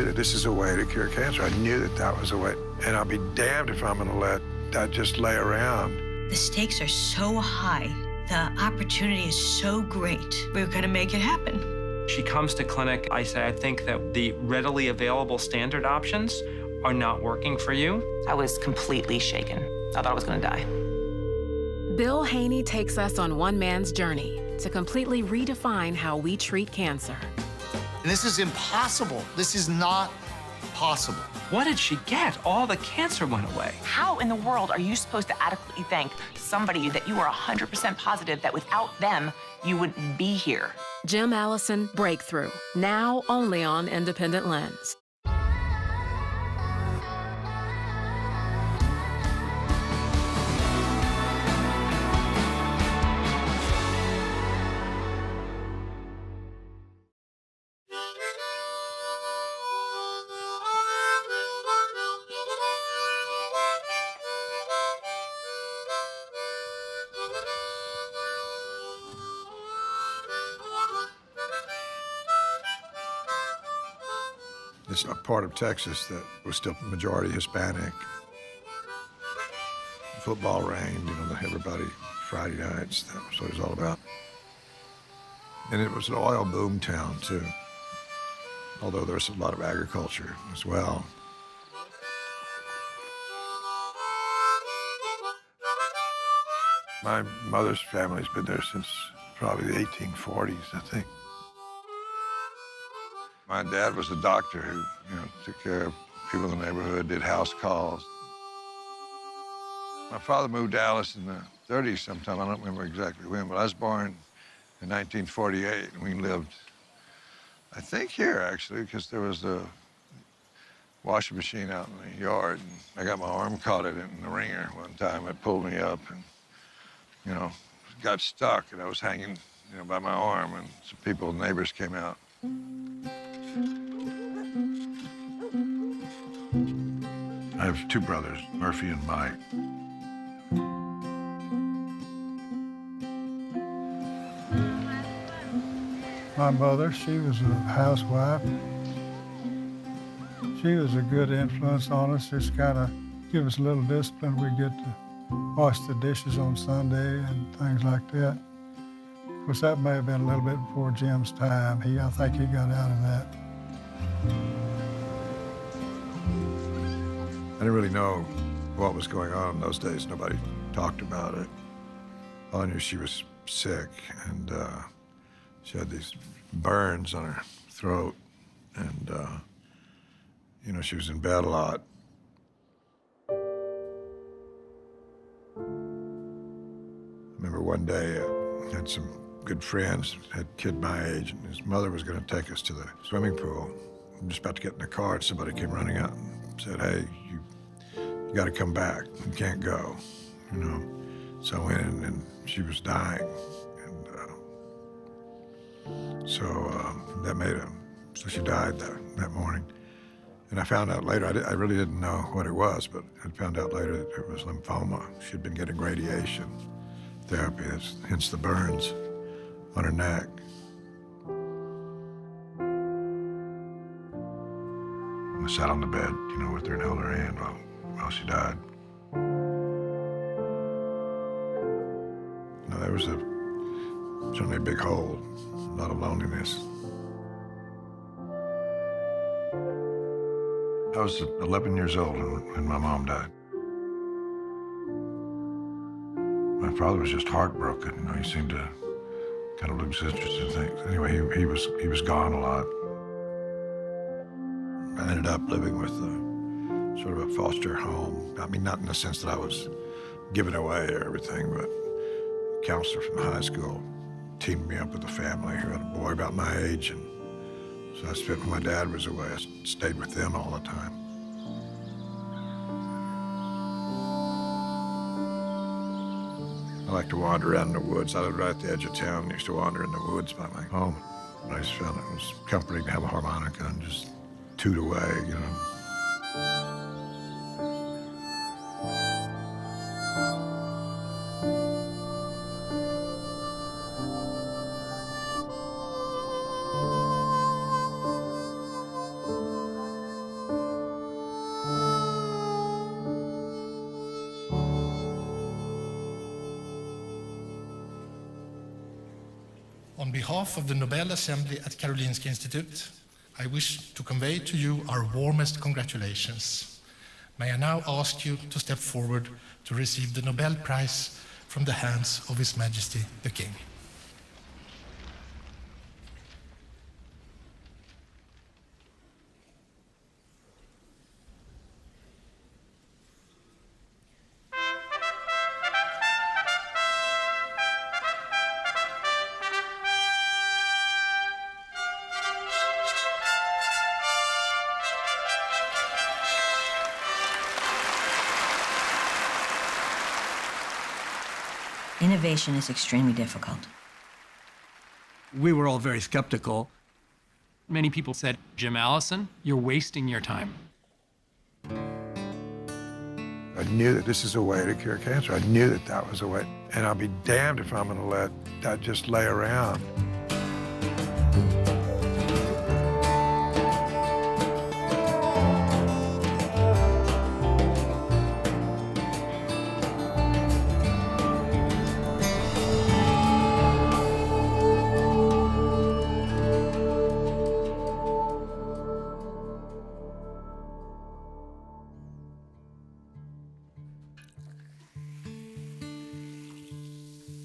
that this is a way to cure cancer. I knew that that was a way. And I'll be damned if I'm going to let that just lay around. The stakes are so high. The opportunity is so great. We're going to make it happen. She comes to clinic. I say, I think that the readily available standard options are not working for you. I was completely shaken. I thought I was going to die. Bill Haney takes us on one man's journey to completely redefine how we treat cancer. This is impossible. This is not possible. What did she get? All the cancer went away. How in the world are you supposed to adequately thank somebody that you are 100% positive that without them, you wouldn't be here? Jim Allison, Breakthrough, now only on Independent Lens. It's a part of Texas that was still majority Hispanic. Football reigned, you know, everybody, Friday nights, that was what it was all about. And it was an oil boom town, too, although there's a lot of agriculture as well. My mother's family's been there since probably the 1840s, I think. My dad was a doctor who, you know, took care of people in the neighborhood, did house calls. My father moved to Allison in the 30s sometime. I don't remember exactly when, but I was born in 1948, and we lived, I think, here, actually, because there was a washing machine out in the yard, and I got my arm caught in the ringer one time. It pulled me up and, you know, got stuck, and I was hanging, you know, by my arm, and some people, neighbors came out. I have two brothers, Murphy and Mike. My mother, she was a housewife. She was a good influence on us, just kind of give us a little discipline. We get to wash the dishes on Sunday and things like that. Of course, that may have been a little bit before Jim's time. I think he got out of that. I didn't really know what was going on in those days. Nobody talked about it. All I knew, she was sick, and she had these burns on her throat, and, you know, she was in bed a lot. I remember one day, I had some good friends, had a kid my age, and his mother was going to take us to the swimming pool. I'm just about to get in the car, and somebody came running out and said, "Hey, you got to come back. You can't go," you know. So I went in, and she was dying, and that made him. So she died that morning. And I found out later, I really didn't know what it was, but I found out later that it was lymphoma. She'd been getting radiation therapy, hence the burns on her neck. I sat on the bed, you know, with her and held her hand while she died. You know, there was certainly a big hole, a lot of loneliness. I was 11 years old when my mom died. My father was just heartbroken. You know, he seemed to kind of lose interest in things. Anyway, he was gone a lot. I ended up living with sort of a foster home. I mean, not in the sense that I was given away or everything, but a counselor from the high school teamed me up with a family who had a boy about my age, and so I spent when my dad was away. I stayed with them all the time. I like to wander around in the woods. I lived right at the edge of town. I used to wander in the woods by my home. I just found it was comforting to have a harmonica and just toot away, you know. On behalf of the Nobel Assembly at Karolinska Institute, I wish to convey to you our warmest congratulations. May I now ask you to step forward to receive the Nobel Prize from the hands of His Majesty the King. Innovation is extremely difficult. We were all very skeptical. Many people said, Jim Allison, you're wasting your time. I knew that this is a way to cure cancer. I knew that that was a way. And I'll be damned if I'm going to let that just lay around.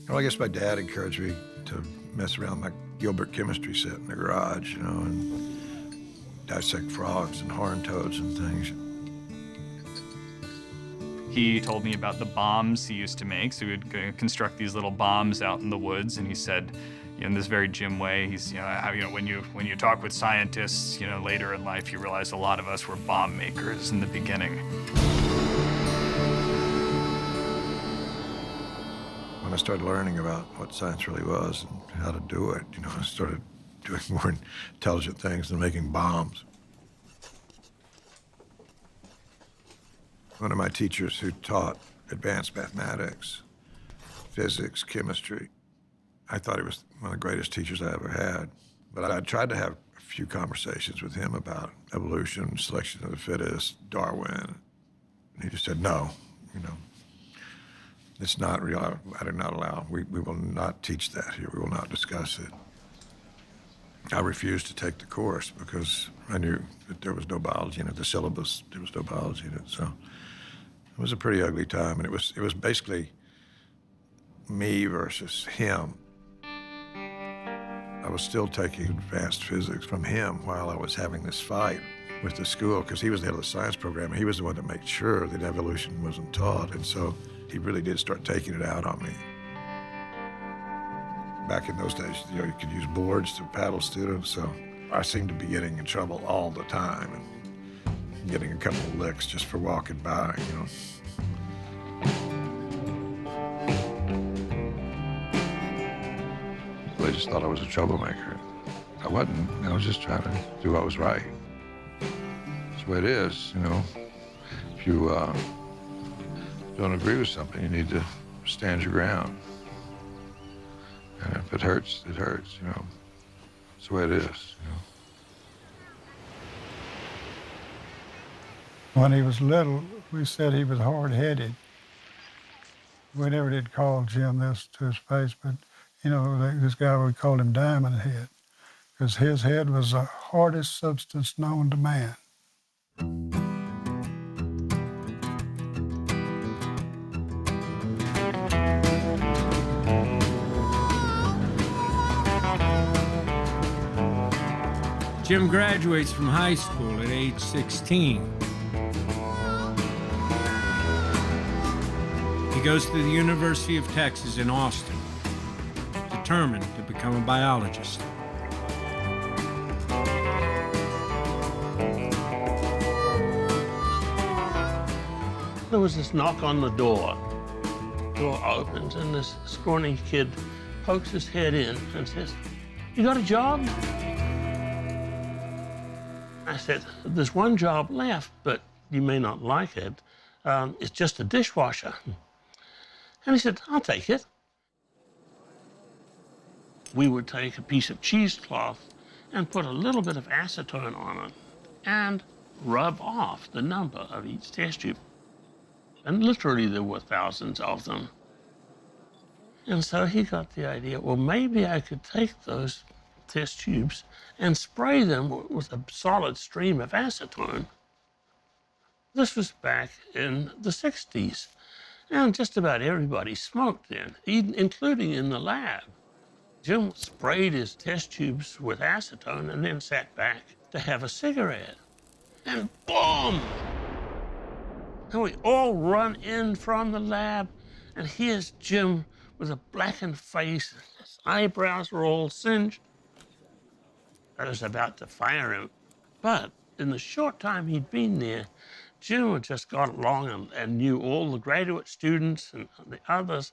Well, I guess my dad encouraged me to mess around with my Gilbert chemistry set in the garage, you know, and dissect frogs and horned toads and things. He told me about the bombs he used to make. So he would construct these little bombs out in the woods, and he said, in this very Jim way, he's, when you talk with scientists, later in life, you realize a lot of us were bomb makers in the beginning. When I started learning about what science really was and how to do it, I started doing more intelligent things than making bombs. One of my teachers who taught advanced mathematics, physics, chemistry, I thought he was one of the greatest teachers I ever had. But I tried to have a few conversations with him about evolution, selection of the fittest, Darwin. And he just said, no, it's not real. I do not allow. We will not teach that here. We will not discuss it. I refused to take the course because I knew that there was no biology in it. The syllabus, there was no biology in it. So it was a pretty ugly time, and it was basically me versus him. I was still taking advanced physics from him while I was having this fight with the school, because he was the head of the science program, and he was the one that made sure that evolution wasn't taught, and so he really did start taking it out on me. Back in those days, you could use boards to paddle students, so I seemed to be getting in trouble all the time and getting a couple of licks just for walking by, They just thought I was a troublemaker. I wasn't. I was just trying to do what was right. That's the way it is, If you don't agree with something, you need to stand your ground. And if it hurts, it hurts, That's the way it is, When he was little, we said he was hard-headed. We never did call Jim this to his face, but, this guy, we called him Diamond Head, because his head was the hardest substance known to man. Jim graduates from high school at age 16. He goes to the University of Texas in Austin, determined to become a biologist. There was this knock on the door. Door opens, and this scrawny kid pokes his head in and says, "You got a job?" I said, "There's one job left, but you may not like it. It's just a dishwasher." And he said, "I'll take it." We would take a piece of cheesecloth and put a little bit of acetone on it and rub off the number of each test tube. And literally there were thousands of them. And so he got the idea, well, maybe I could take those test tubes and spray them with a solid stream of acetone. This was back in the 60s, and just about everybody smoked then, including in the lab. Jim sprayed his test tubes with acetone and then sat back to have a cigarette. And boom! And we all run in from the lab, and here's Jim with a blackened face, his eyebrows were all singed. I was about to fire him, but in the short time he'd been there, Jim had just got along and knew all the graduate students and the others,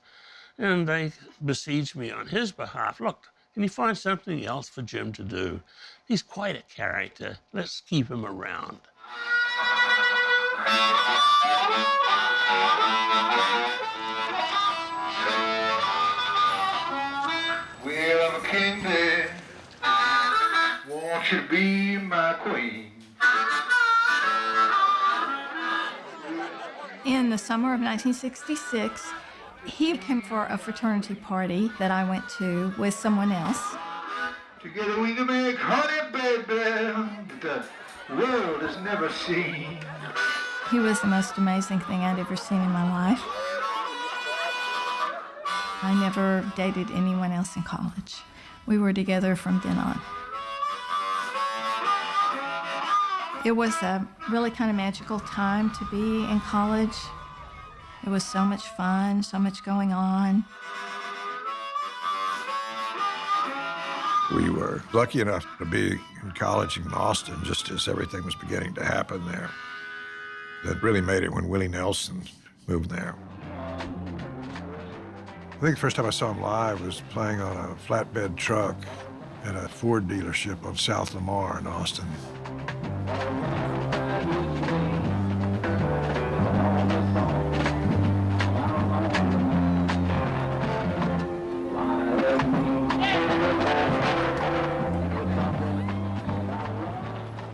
and they besieged me on his behalf. Look, can you find something else for Jim to do? He's quite a character. Let's keep him around. Well, Candy, won't you be my queen? In the summer of 1966, he came for a fraternity party that I went to with someone else. Together we can make honey, baby, that the world has never seen. He was the most amazing thing I'd ever seen in my life. I never dated anyone else in college. We were together from then on. It was a really kind of magical time to be in college. It was so much fun, so much going on. We were lucky enough to be in college in Austin just as everything was beginning to happen there. That really made it when Willie Nelson moved there. I think the first time I saw him live was playing on a flatbed truck at a Ford dealership on South Lamar in Austin.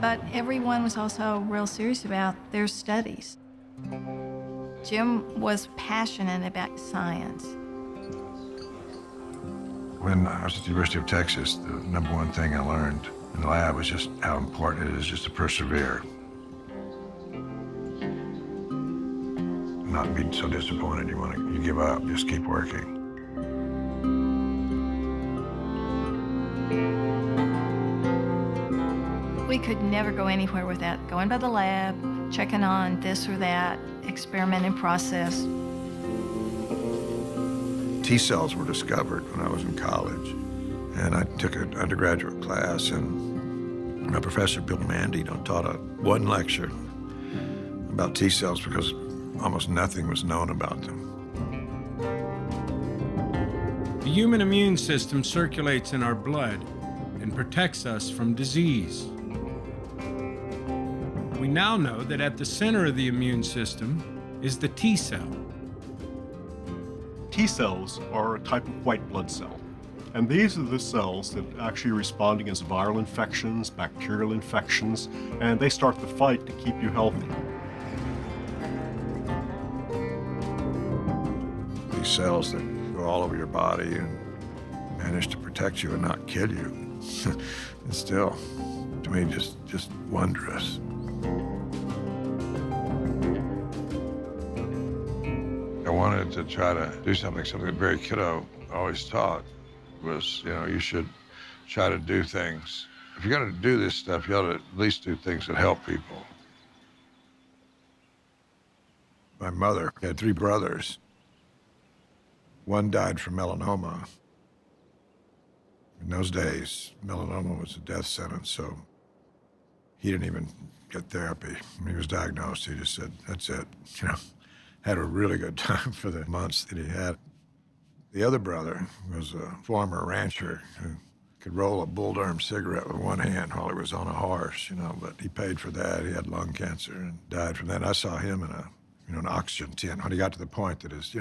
But everyone was also real serious about their studies. Jim was passionate about science. When I was at the University of Texas, the number one thing I learned in the lab was just how important it is just to persevere. Not be so disappointed you give up, just keep working. We could never go anywhere without going by the lab, checking on this or that, experimenting process. T cells were discovered when I was in college, and I took an undergraduate class, and my professor, Bill Mandy, taught one lecture about T cells because almost nothing was known about them. The human immune system circulates in our blood and protects us from disease. We now know that at the center of the immune system is the T cell. T cells are a type of white blood cell. And these are the cells that actually are respond against viral infections, bacterial infections, and they start the fight to keep you healthy. These cells that go all over your body and manage to protect you and not kill you. It's still, to me, just wondrous. I wanted to try to do something that Barry Kiddo always taught was, you should try to do things. If you're going to do this stuff, you ought to at least do things that help people. My mother had 3 brothers. One died from melanoma. In those days, melanoma was a death sentence, so he didn't even get therapy. When he was diagnosed, he just said, that's it, Had a really good time for the months that he had. The other brother was a former rancher who could roll a bull-durham cigarette with one hand while he was on a horse, but he paid for that. He had lung cancer and died from that. I saw him in an oxygen tent when he got to the point that his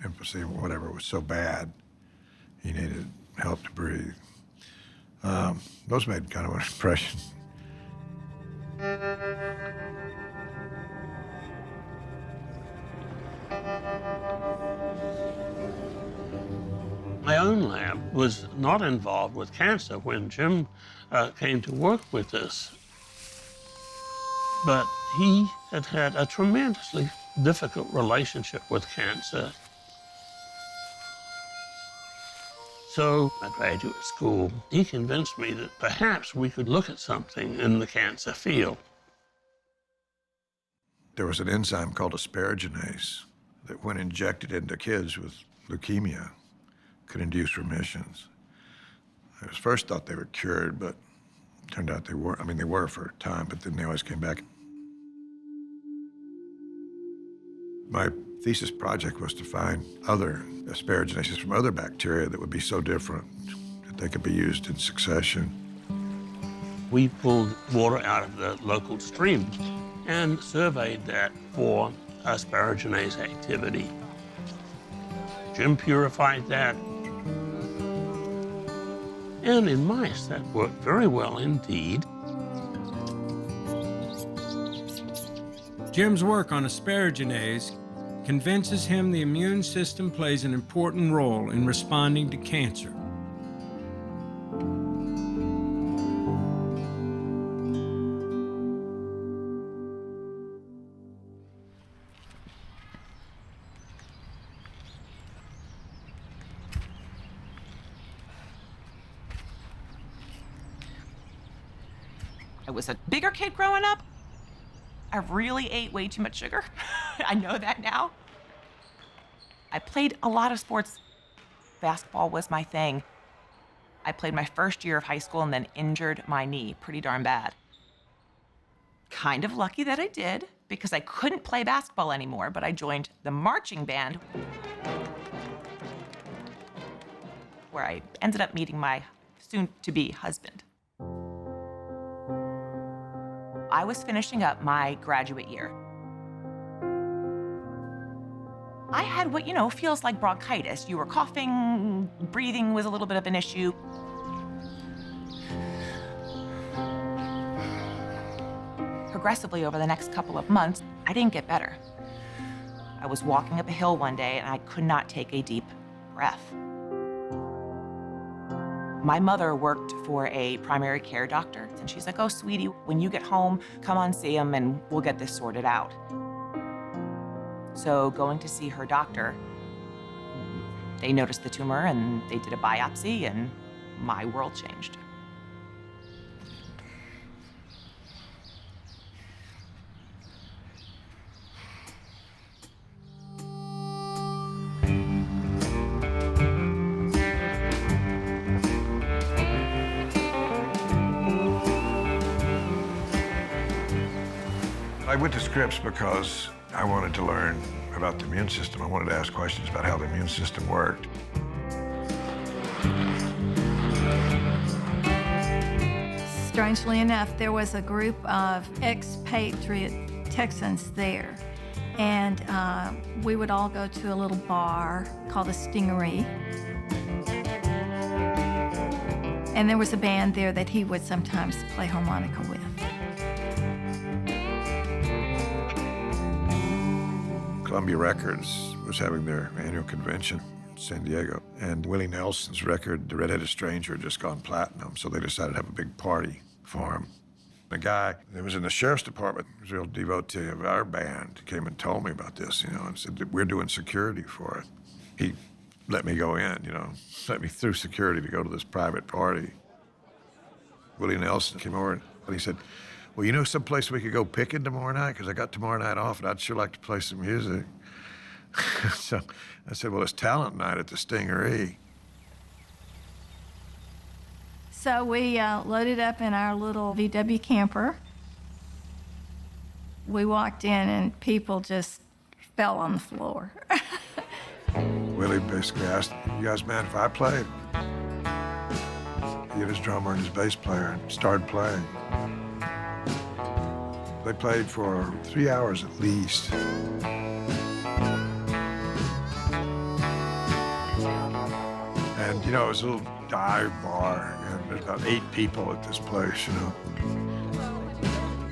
emphysema or whatever was so bad, he needed help to breathe. Those made kind of an impression. was not involved with cancer when Jim came to work with us. But he had had a tremendously difficult relationship with cancer. So at graduate school, he convinced me that perhaps we could look at something in the cancer field. There was an enzyme called asparaginase that, when injected into kids with leukemia, could induce remissions. I was first thought they were cured, but it turned out they weren't. I mean, they were for a time, but then they always came back. My thesis project was to find other asparaginases from other bacteria that would be so different that they could be used in succession. We pulled water out of the local stream and surveyed that for asparaginase activity. Jim purified that. And in mice, that worked very well indeed. Jim's work on asparaginase convinces him the immune system plays an important role in responding to cancer. I was a bigger kid growing up. I really ate way too much sugar. I know that now. I played a lot of sports. Basketball was my thing. I played my first year of high school and then injured my knee pretty darn bad. Kind of lucky that I did, because I couldn't play basketball anymore, but I joined the marching band, where I ended up meeting my soon-to-be husband. I was finishing up my graduate year. I had what, feels like bronchitis. You were coughing, breathing was a little bit of an issue. Progressively over the next couple of months, I didn't get better. I was walking up a hill one day and I could not take a deep breath. My mother worked for a primary care doctor, and she's like, "Oh, sweetie, when you get home, come on, see him, and we'll get this sorted out." So going to see her doctor, they noticed the tumor, and they did a biopsy, and my world changed. I went to Scripps because I wanted to learn about the immune system. I wanted to ask questions about how the immune system worked. Strangely enough, there was a group of expatriate Texans there, and we would all go to a little bar called the Stingery. And there was a band there that he would sometimes play harmonica with. Columbia Records was having their annual convention in San Diego, and Willie Nelson's record, The Red-Headed Stranger, had just gone platinum, so they decided to have a big party for him. The guy that was in the sheriff's department, was a real devotee of our band, came and told me about this, and said that we're doing security for it. He let me go in, let me through security to go to this private party. Willie Nelson came over and he said, "Well, you know someplace we could go picking tomorrow night? Because I got tomorrow night off, and I'd sure like to play some music." So I said, "Well, it's talent night at the Stingery." So we loaded up in our little VW camper. We walked in, and people just fell on the floor. Willie basically asked, "You guys mind if I play?" He and his drummer and his bass player and started playing. They played for 3 hours at least. And, it was a little dive bar, and there's about 8 people at this place,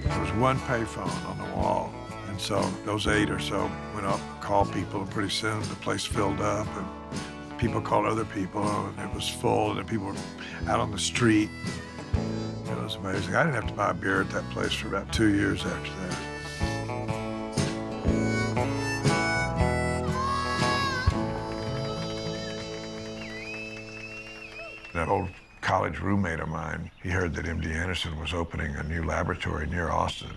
There was one payphone on the wall, and so those 8 or so went up, called people, and pretty soon the place filled up, and people called other people, and it was full, and people were out on the street. It was amazing. I didn't have to buy a beer at that place for about 2 years after that. That old college roommate of mine, he heard that MD Anderson was opening a new laboratory near Austin. To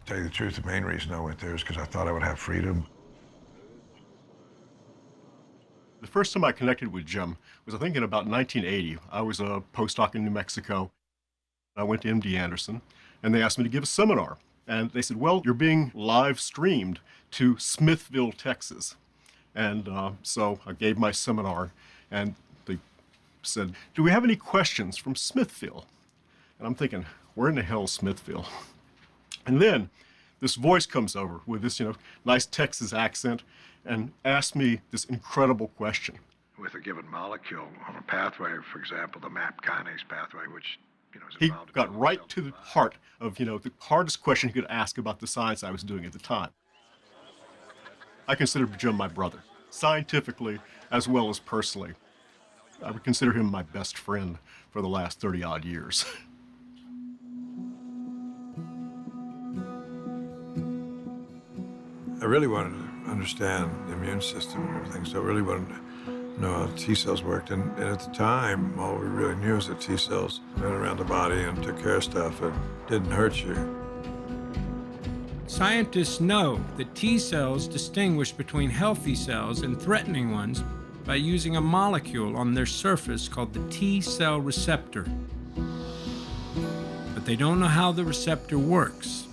tell you the truth, the main reason I went there is because I thought I would have freedom. The first time I connected with Jim was, I think, in about 1980. I was a postdoc in New Mexico. I went to MD Anderson, and they asked me to give a seminar. And they said, well, you're being live streamed to Smithville, Texas. And so I gave my seminar, and they said, do we have any questions from Smithville? And I'm thinking, where in the hell is Smithville? And then this voice comes over with this, nice Texas accent and asks me this incredible question. With a given molecule on a pathway, for example, the MAP kinase pathway, which, is He involved in got right to the heart of, the hardest question he could ask about the science I was doing at the time. I consider Jim my brother, scientifically as well as personally. I would consider him my best friend for the last 30-odd years. I really wanted to understand the immune system and everything, so I really wanted to know how T cells worked. And at the time, all we really knew was that T cells went around the body and took care of stuff and didn't hurt you. Scientists know that T cells distinguish between healthy cells and threatening ones by using a molecule on their surface called the T cell receptor. But they don't know how the receptor works.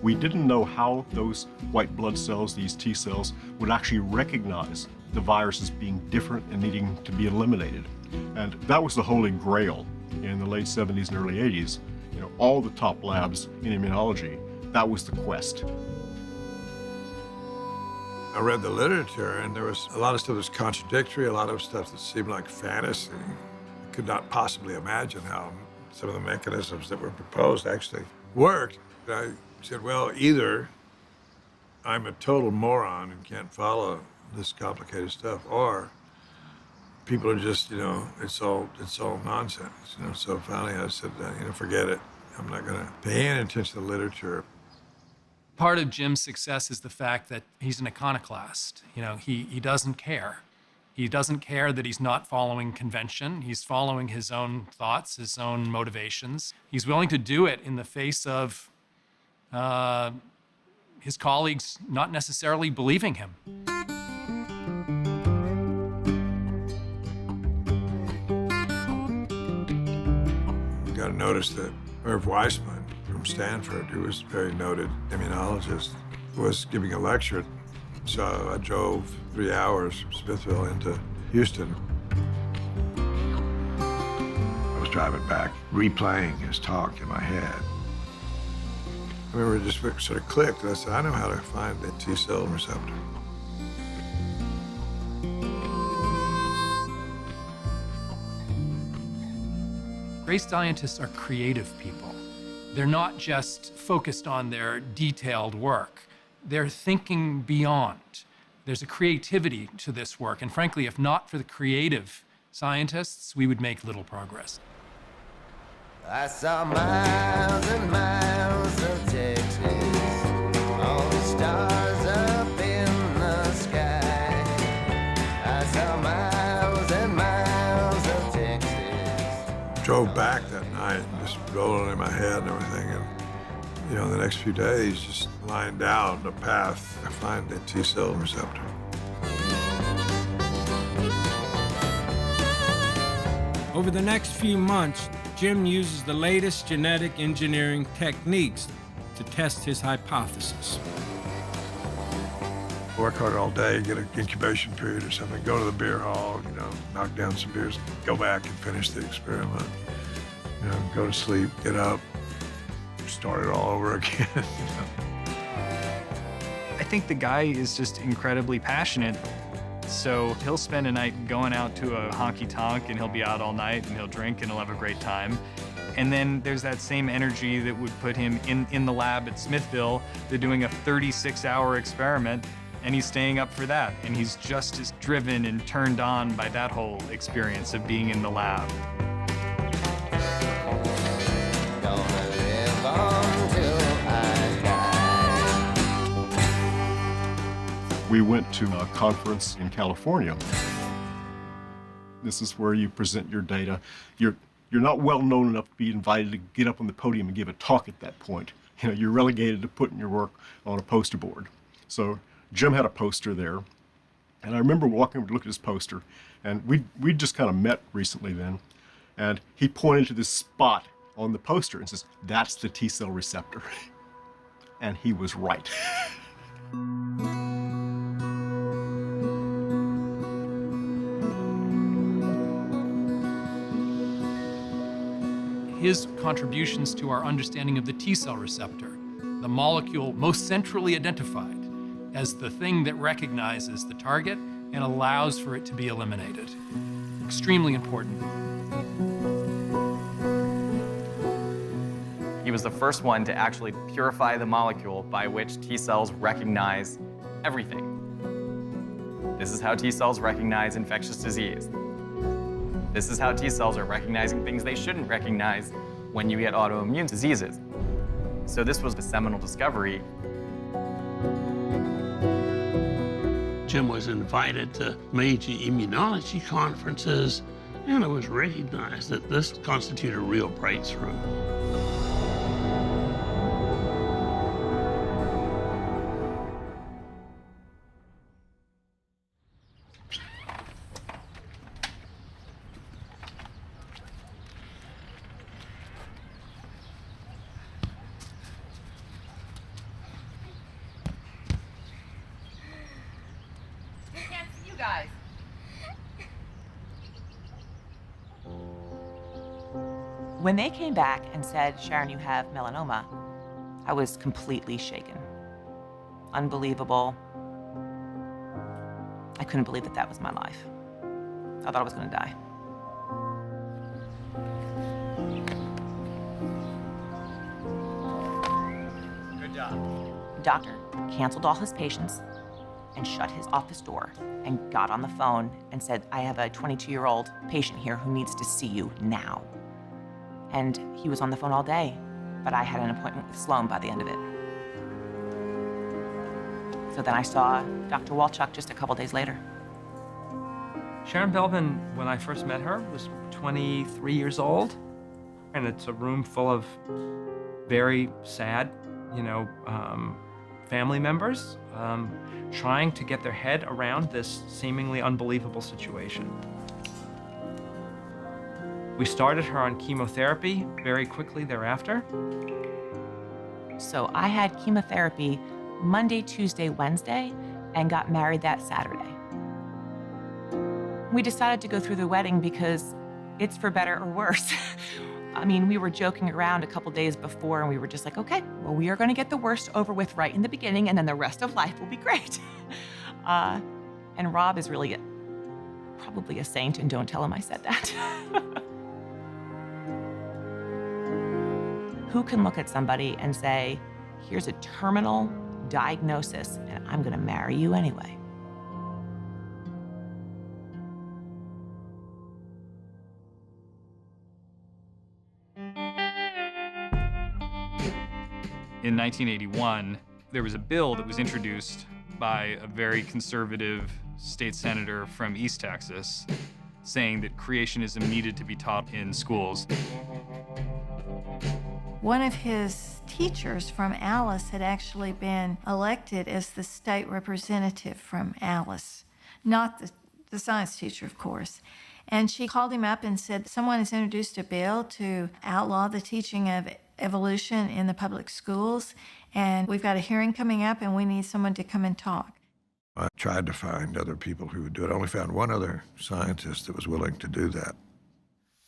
We didn't know how those white blood cells, these T cells, would actually recognize the virus as being different and needing to be eliminated. And that was the holy grail in the late 70s and early 80s. All the top labs in immunology, that was the quest. I read the literature, and there was a lot of stuff that was contradictory, a lot of stuff that seemed like fantasy. I could not possibly imagine how some of the mechanisms that were proposed actually worked. I said, well, either I'm a total moron and can't follow this complicated stuff, or people are just, it's all nonsense. So finally I said, forget it. I'm not going to pay any attention to the literature. Part of Jim's success is the fact that he's an iconoclast. He doesn't care. He doesn't care that he's not following convention. He's following his own thoughts, his own motivations. He's willing to do it in the face of his colleagues not necessarily believing him. You got to notice that Irv Weissman from Stanford, who was a very noted immunologist, was giving a lecture. So I drove 3 hours from Smithville into Houston. I was driving back, replaying his talk in my head. I remember it just sort of clicked, and I said, I know how to find the T cell receptor. Great scientists are creative people. They're not just focused on their detailed work. They're thinking beyond. There's a creativity to this work, and frankly, if not for the creative scientists, we would make little progress. I saw miles and miles of Texas, all the stars up in the sky. I saw miles and miles of Texas. Drove back that night, just rolling in my head and everything, and the next few days, just lined out a path to find the T cell receptor. Over the next few months, Jim uses the latest genetic engineering techniques to test his hypothesis. Work hard all day, get an incubation period or something, go to the beer hall, knock down some beers, go back and finish the experiment. Go to sleep, get up, start it all over again. I think the guy is just incredibly passionate. So he'll spend a night going out to a honky-tonk, and he'll be out all night, and he'll drink, and he'll have a great time. And then there's that same energy that would put him in the lab at Smithville. They're doing a 36-hour experiment, and he's staying up for that. And he's just as driven and turned on by that whole experience of being in the lab. Gonna live on till I die. We went to a conference in California. This is where you present your data. You're not well known enough to be invited to get up on the podium and give a talk at that point. You know, you're relegated to putting your work on a poster board. So Jim had a poster there, and I remember walking over to look at his poster, and we just kind of met recently then, and he pointed to this spot on the poster and says, "That's the T-cell receptor." And he was right. His contributions to our understanding of the T-cell receptor, the molecule most centrally identified as the thing that recognizes the target and allows for it to be eliminated. Extremely important. He was the first one to actually purify the molecule by which T cells recognize everything. This is how T cells recognize infectious disease. This is how T cells are recognizing things they shouldn't recognize when you get autoimmune diseases. So this was the seminal discovery. Jim was invited to major immunology conferences, and it was recognized that this constituted a real breakthrough. Guys. When they came back and said, "Sharon, you have melanoma," I was completely shaken. Unbelievable. I couldn't believe that that was my life. I thought I was going to die. Good job. The doctor canceled all his patients and shut his office door and got on the phone and said, "I have a 22-year-old patient here who needs to see you now." And he was on the phone all day, but I had an appointment with Sloan by the end of it. So then I saw Dr. Walchuk just a couple days later. Sharon Belvin, when I first met her, was 23 years old. And it's a room full of very sad, family members trying to get their head around this seemingly unbelievable situation. We started her on chemotherapy very quickly thereafter. So I had chemotherapy Monday, Tuesday, Wednesday, and got married that Saturday. We decided to go through the wedding because it's for better or worse. I mean, we were joking around a couple days before, and we were just like, okay, well, we are going to get the worst over with right in the beginning, and then the rest of life will be great. And Rob is really probably a saint, and don't tell him I said that. Who can look at somebody and say, here's a terminal diagnosis, and I'm going to marry you anyway? In 1981, there was a bill that was introduced by a very conservative state senator from East Texas saying that creationism needed to be taught in schools. One of his teachers from Alice had actually been elected as the state representative from Alice, not the science teacher, of course. And she called him up and said, someone has introduced a bill to outlaw the teaching of evolution in the public schools, and we've got a hearing coming up, and we need someone to come and talk. I tried to find other people who would do it. I only found one other scientist that was willing to do that.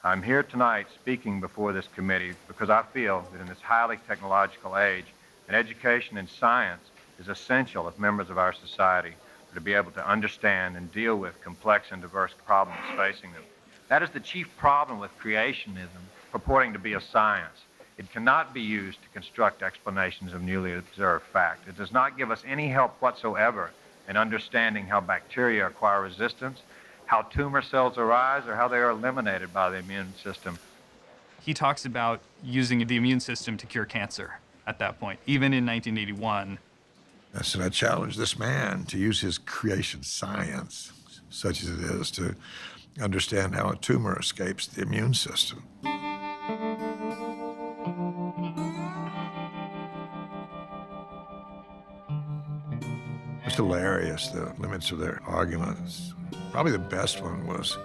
I'm here tonight speaking before this committee because I feel that in this highly technological age, an education in science is essential if members of our society are to be able to understand and deal with complex and diverse problems facing them. That is the chief problem with creationism purporting to be a science. It cannot be used to construct explanations of newly observed fact. It does not give us any help whatsoever in understanding how bacteria acquire resistance, how tumor cells arise, or how they are eliminated by the immune system. He talks about using the immune system to cure cancer at that point, even in 1981. So I challenged this man to use his creation science, such as it is, to understand how a tumor escapes the immune system. It's hilarious, the limits of their arguments. Probably the best one was,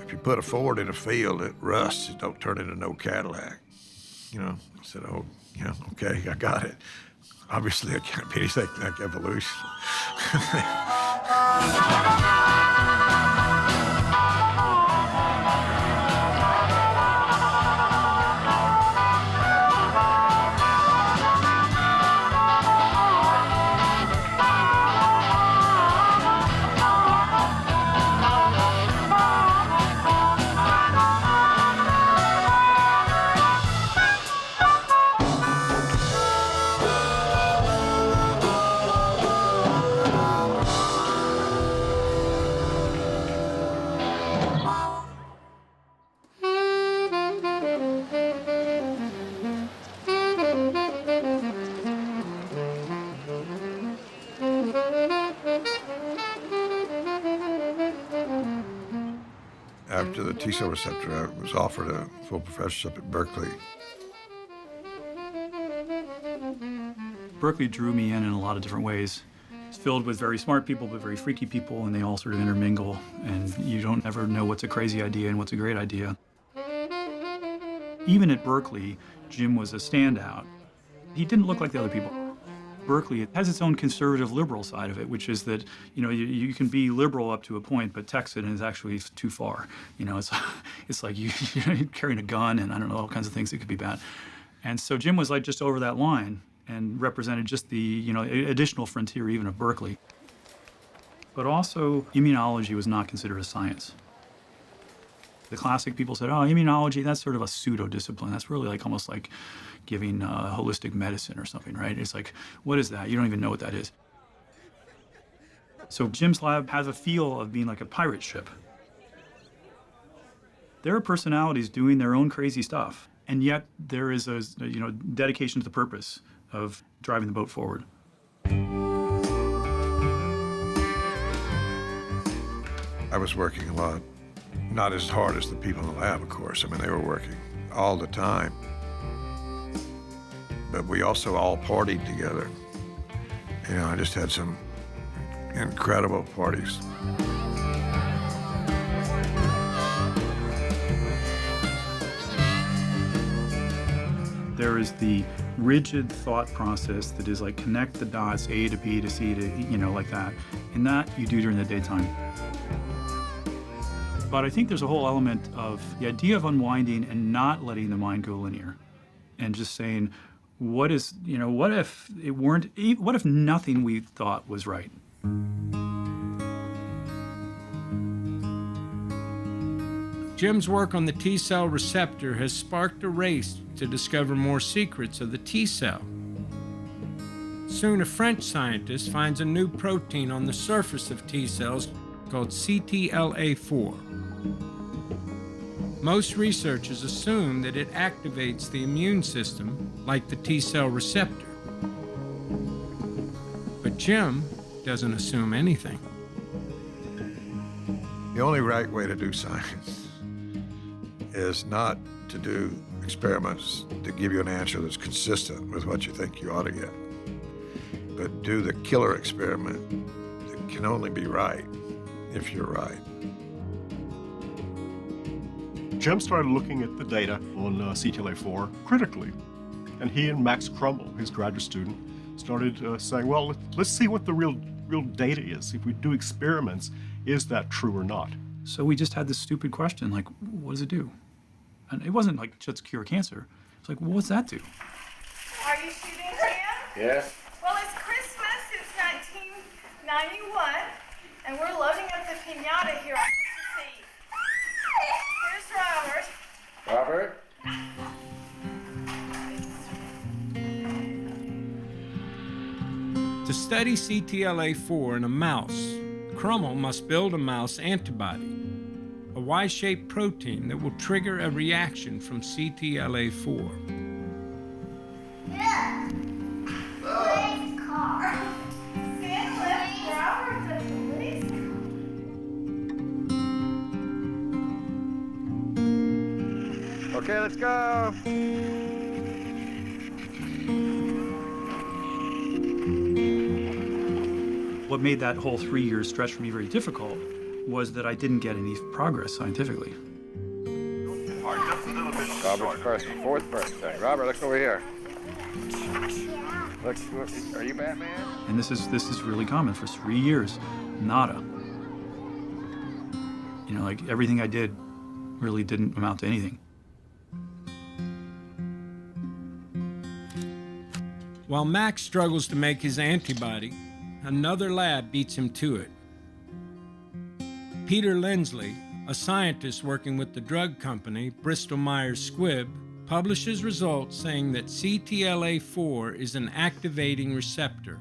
if you put a Ford in a field, it rusts, it don't turn into no Cadillac. You know, I said, oh, yeah, okay, I got it. Obviously, it can't be anything like evolution. After the T-cell receptor, I was offered a full professorship at Berkeley. Berkeley drew me in a lot of different ways. It's filled with very smart people, but very freaky people, and they all sort of intermingle, and you don't ever know what's a crazy idea and what's a great idea. Even at Berkeley, Jim was a standout. He didn't look like the other people. Berkeley has its own conservative liberal side of it, which is that, you know, you can be liberal up to a point, but Texan is actually too far. You know, it's like you're carrying a gun and I don't know, all kinds of things that could be bad. And so Jim was like just over that line and represented just the, you know, additional frontier even of Berkeley. But also, immunology was not considered a science. The classic people said, oh, immunology, that's sort of a pseudo-discipline. That's really like almost like giving holistic medicine or something, right? It's like, what is that? You don't even know what that is. So Jim's lab has a feel of being like a pirate ship. There are personalities doing their own crazy stuff, and yet there is a, you know, dedication to the purpose of driving the boat forward. I was working a lot. Not as hard as the people in the lab, of course. I mean, they were working all the time. But we also all partied together. You know, I just had some incredible parties. There is the rigid thought process that is like connect the dots, A to B to C to, you know, like that. And that you do during the daytime. But I think there's a whole element of the idea of unwinding and not letting the mind go linear and just saying, what is, you know, what if it weren't, what if nothing we thought was right? Jim's work on the T-cell receptor has sparked a race to discover more secrets of the T-cell. Soon a French scientist finds a new protein on the surface of T-cells called CTLA4. Most researchers assume that it activates the immune system like the T-cell receptor. But Jim doesn't assume anything. The only right way to do science is not to do experiments that give you an answer that's consistent with what you think you ought to get, but do the killer experiment that can only be right if you're right. Jim started looking at the data on CTLA4 critically, and he and Max Crumble, his graduate student, started saying, well, let's see what the real data is. If we do experiments, is that true or not? So we just had this stupid question, like, what does it do? And it wasn't like just cure cancer. It's like, well, what's that do? Are you shooting, Jim? Yes. Well, it's Christmas. It's 1991, and we're loading up the piñata here. Here's Robert. Robert? To study CTLA-4 in a mouse, Crummell must build a mouse antibody, a Y-shaped protein that will trigger a reaction from CTLA-4. Yeah. Police car. Sam left Robert the police car. Okay, let's go. What made that whole 3-year stretch for me very difficult was that I didn't get any progress scientifically. Robert's fourth birthday. Robert, look over here. Look, are you Batman? And this is really common. For 3 years, nada. You know, like everything I did really didn't amount to anything. While Max struggles to make his antibody, another lab beats him to it. Peter Lindsley, a scientist working with the drug company Bristol-Myers Squibb, publishes results saying that CTLA-4 is an activating receptor.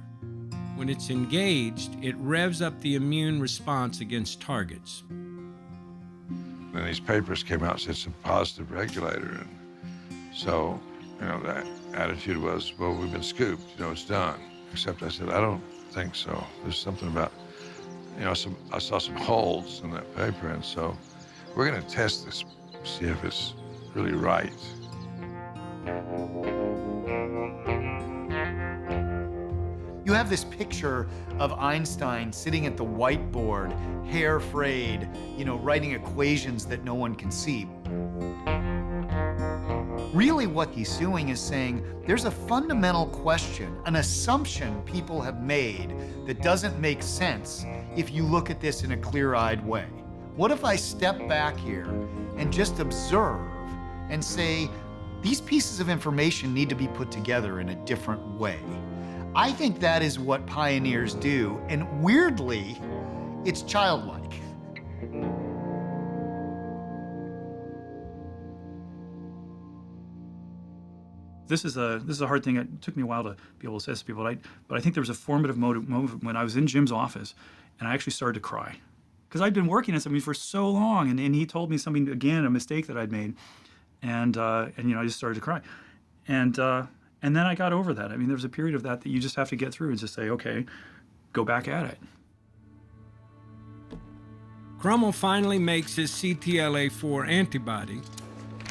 When it's engaged, it revs up the immune response against targets. Then these papers came out and said it's a positive regulator. And so, you know, that attitude was, well, we've been scooped, you know, it's done. Except I said, I don't think so. There's something about, you know, I saw some holes in that paper, and so we're gonna test this, see if it's really right. You have this picture of Einstein sitting at the whiteboard, hair frayed, you know, writing equations that no one can see. Really what he's doing is saying there's a fundamental question, an assumption people have made that doesn't make sense if you look at this in a clear-eyed way. What if I step back here and just observe and say, these pieces of information need to be put together in a different way? I think that is what pioneers do, and weirdly, it's childlike. This is a hard thing. It took me a while to be able to say this to people, but I think there was a formative moment when I was in Jim's office, and I actually started to cry. Because I'd been working on something for so long, and he told me something, again, a mistake that I'd made, and you know, I just started to cry. And then I got over that. I mean, there's a period of that you just have to get through and just say, okay, go back at it. Crummell finally makes his CTLA-4 antibody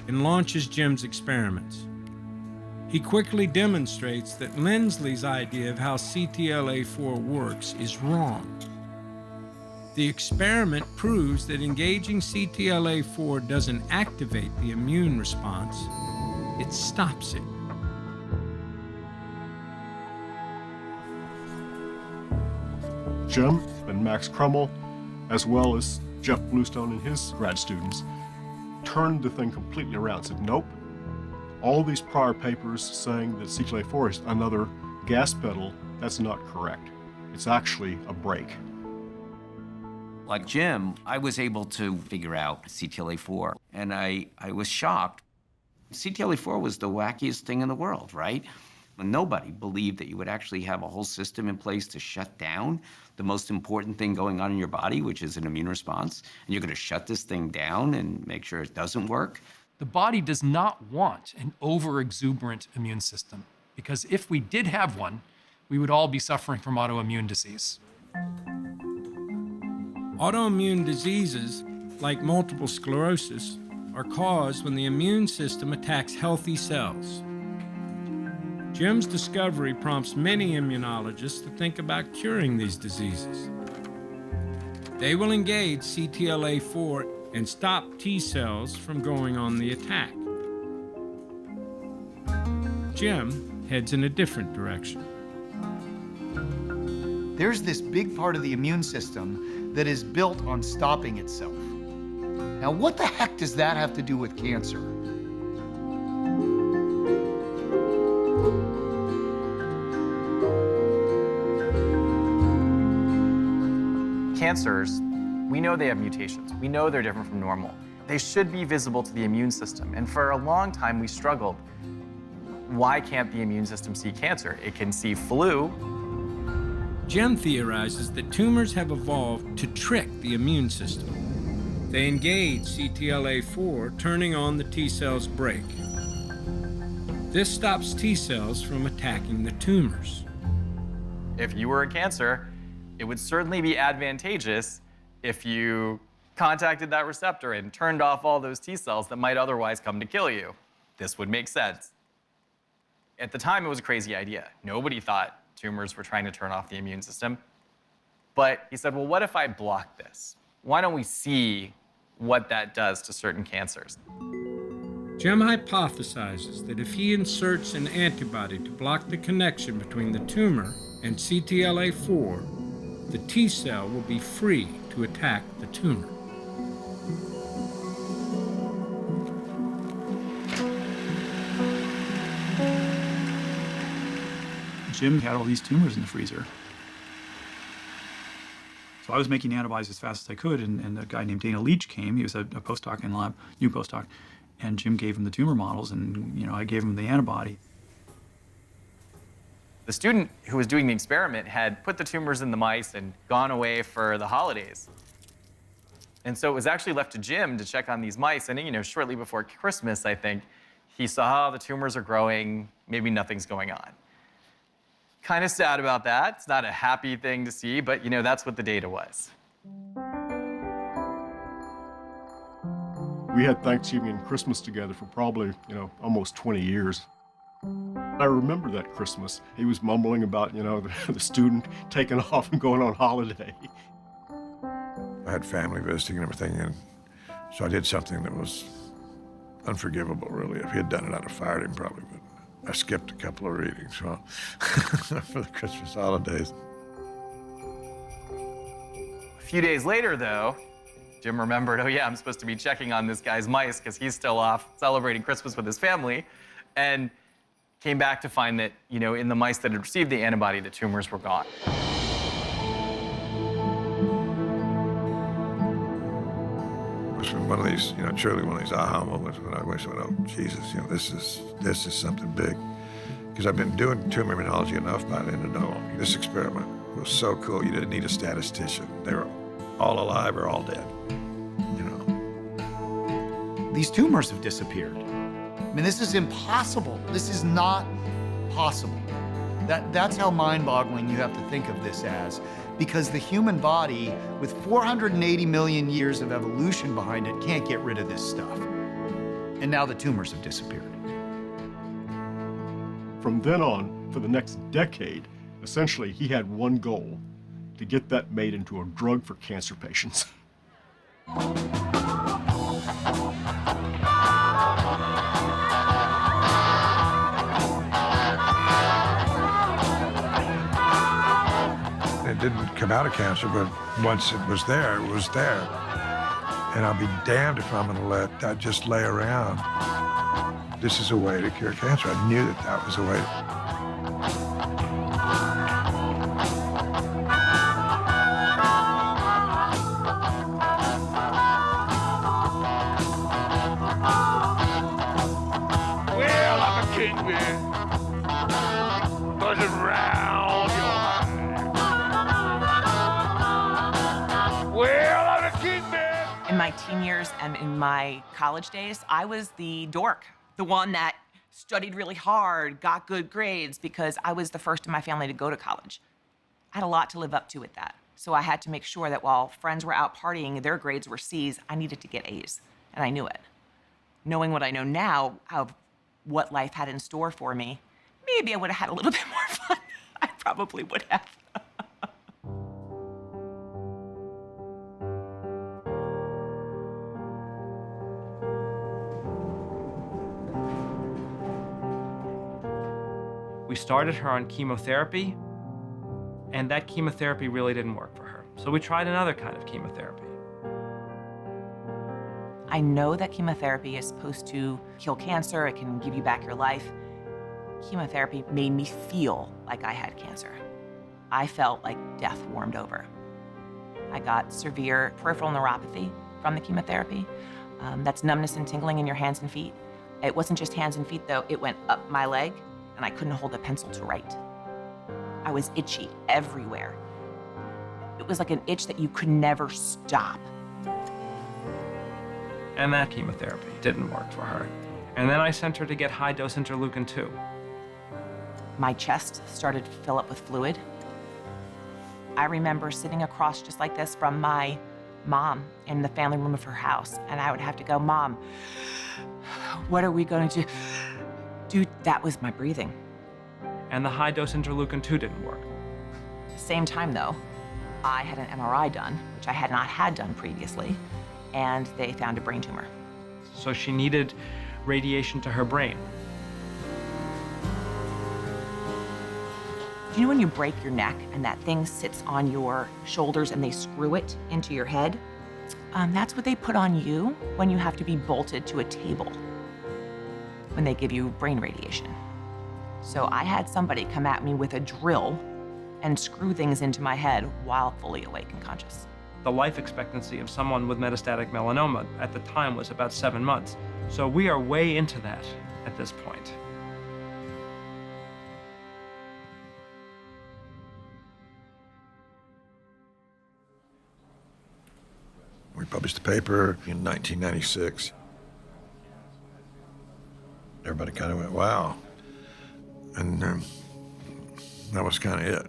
and launches Jim's experiments. He quickly demonstrates that Lindsley's idea of how CTLA-4 works is wrong. The experiment proves that engaging CTLA-4 doesn't activate the immune response, it stops it. Jim and Max Crummell, as well as Jeff Bluestone and his grad students, turned the thing completely around, said, nope, all these prior papers saying that CTLA-4 is another gas pedal, that's not correct. It's actually a brake. Like Jim, I was able to figure out CTLA-4, and I was shocked. CTLA-4 was the wackiest thing in the world, right? Nobody believed that you would actually have a whole system in place to shut down the most important thing going on in your body, which is an immune response, and you're going to shut this thing down and make sure it doesn't work. The body does not want an over-exuberant immune system, because if we did have one, we would all be suffering from autoimmune disease. Autoimmune diseases, like multiple sclerosis, are caused when the immune system attacks healthy cells. Jim's discovery prompts many immunologists to think about curing these diseases. They will engage CTLA-4 and stop T cells from going on the attack. Jim heads in a different direction. There's this big part of the immune system that is built on stopping itself. Now, what the heck does that have to do with cancer? Cancers, we know they have mutations. We know they're different from normal. They should be visible to the immune system. And for a long time, we struggled. Why can't the immune system see cancer? It can see flu, Jim theorizes that tumors have evolved to trick the immune system. They engage CTLA-4, turning on the T cells brake. This stops T cells from attacking the tumors. If you were a cancer, it would certainly be advantageous if you contacted that receptor and turned off all those T cells that might otherwise come to kill you. This would make sense. At the time, it was a crazy idea. Nobody thought tumors were trying to turn off the immune system. But he said, well, what if I block this? Why don't we see what that does to certain cancers? Jim hypothesizes that if he inserts an antibody to block the connection between the tumor and CTLA-4, the T cell will be free to attack the tumor. Jim had all these tumors in the freezer. So I was making antibodies as fast as I could, and a guy named Dana Leach came. He was a postdoc in the lab, new postdoc, and Jim gave him the tumor models, and I gave him the antibody. The student who was doing the experiment had put the tumors in the mice and gone away for the holidays. And so it was actually left to Jim to check on these mice, and shortly before Christmas, I think, he saw the tumors are growing, maybe nothing's going on. Kind of sad about that. It's not a happy thing to see, but that's what the data was. We had Thanksgiving and Christmas together for probably, almost 20 years. I remember that Christmas. He was mumbling about, the student taking off and going on holiday. I had family visiting and everything, and so I did something that was unforgivable, really. If he had done it, I'd have fired him probably, but I skipped a couple of readings for the Christmas holidays. A few days later, though, Jim remembered, oh yeah, I'm supposed to be checking on this guy's mice because he's still off celebrating Christmas with his family, and came back to find that, in the mice that had received the antibody, the tumors were gone. It was one of these, truly one of these aha moments when I went, oh, Jesus, this is something big. Because I've been doing tumor immunology enough by then to know this experiment was so cool, you didn't need a statistician. They were all alive or all dead, These tumors have disappeared. I mean, this is impossible. This is not possible. That's how mind-boggling you have to think of this as, because the human body, with 480 million years of evolution behind it, can't get rid of this stuff. And now the tumors have disappeared. From then on, for the next decade, essentially he had one goal: to get that made into a drug for cancer patients. It didn't come out of cancer, but once it was there, it was there. And I'll be damned if I'm gonna let that just lay around. This is a way to cure cancer. I knew that that was a way. Well, I'm a king, man. Buzzing round your eye. Well, I'm a king, man. In my teen years and in my college days, I was the dork, the one that studied really hard, got good grades, because I was the first in my family to go to college. I had a lot to live up to with that. So I had to make sure that while friends were out partying, their grades were C's, I needed to get A's, and I knew it. Knowing what I know now of what life had in store for me, maybe I would have had a little bit more fun. I probably would have. We started her on chemotherapy, and that chemotherapy really didn't work for her. So we tried another kind of chemotherapy. I know that chemotherapy is supposed to kill cancer. It can give you back your life. Chemotherapy made me feel like I had cancer. I felt like death warmed over. I got severe peripheral neuropathy from the chemotherapy. That's numbness and tingling in your hands and feet. It wasn't just hands and feet, though. It went up my leg, and I couldn't hold a pencil to write. I was itchy everywhere. It was like an itch that you could never stop. And that chemotherapy didn't work for her. And then I sent her to get high-dose interleukin-2. My chest started to fill up with fluid. I remember sitting across just like this from my mom in the family room of her house, and I would have to go, Mom, what are we going to do? Dude, that was my breathing. And the high-dose interleukin-2 didn't work. At the same time, though, I had an MRI done, which I had not had done previously, and they found a brain tumor. So she needed radiation to her brain. Do you know when you break your neck and that thing sits on your shoulders and they screw it into your head? That's what they put on you when you have to be bolted to a table when they give you brain radiation. So I had somebody come at me with a drill and screw things into my head while fully awake and conscious. The life expectancy of someone with metastatic melanoma at the time was about 7 months. So we are way into that at this point. We published a paper in 1996. Everybody kind of went, wow. And that was kind of it.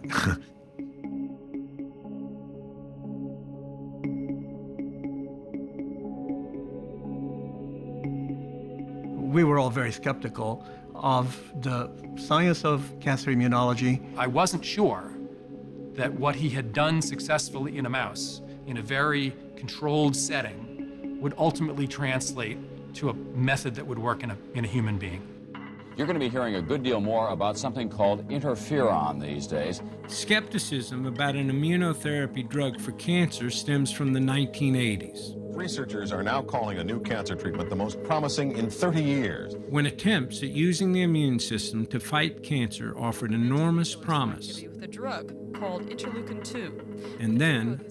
We were all very skeptical of the science of cancer immunology. I wasn't sure that what he had done successfully in a mouse, in a very controlled setting, would ultimately translate to a method that would work in a human being. You're going to be hearing a good deal more about something called interferon these days. Skepticism about an immunotherapy drug for cancer stems from the 1980s. Researchers are now calling a new cancer treatment the most promising in 30 years. When attempts at using the immune system to fight cancer offered enormous promise. With a drug called interleukin-2. And then,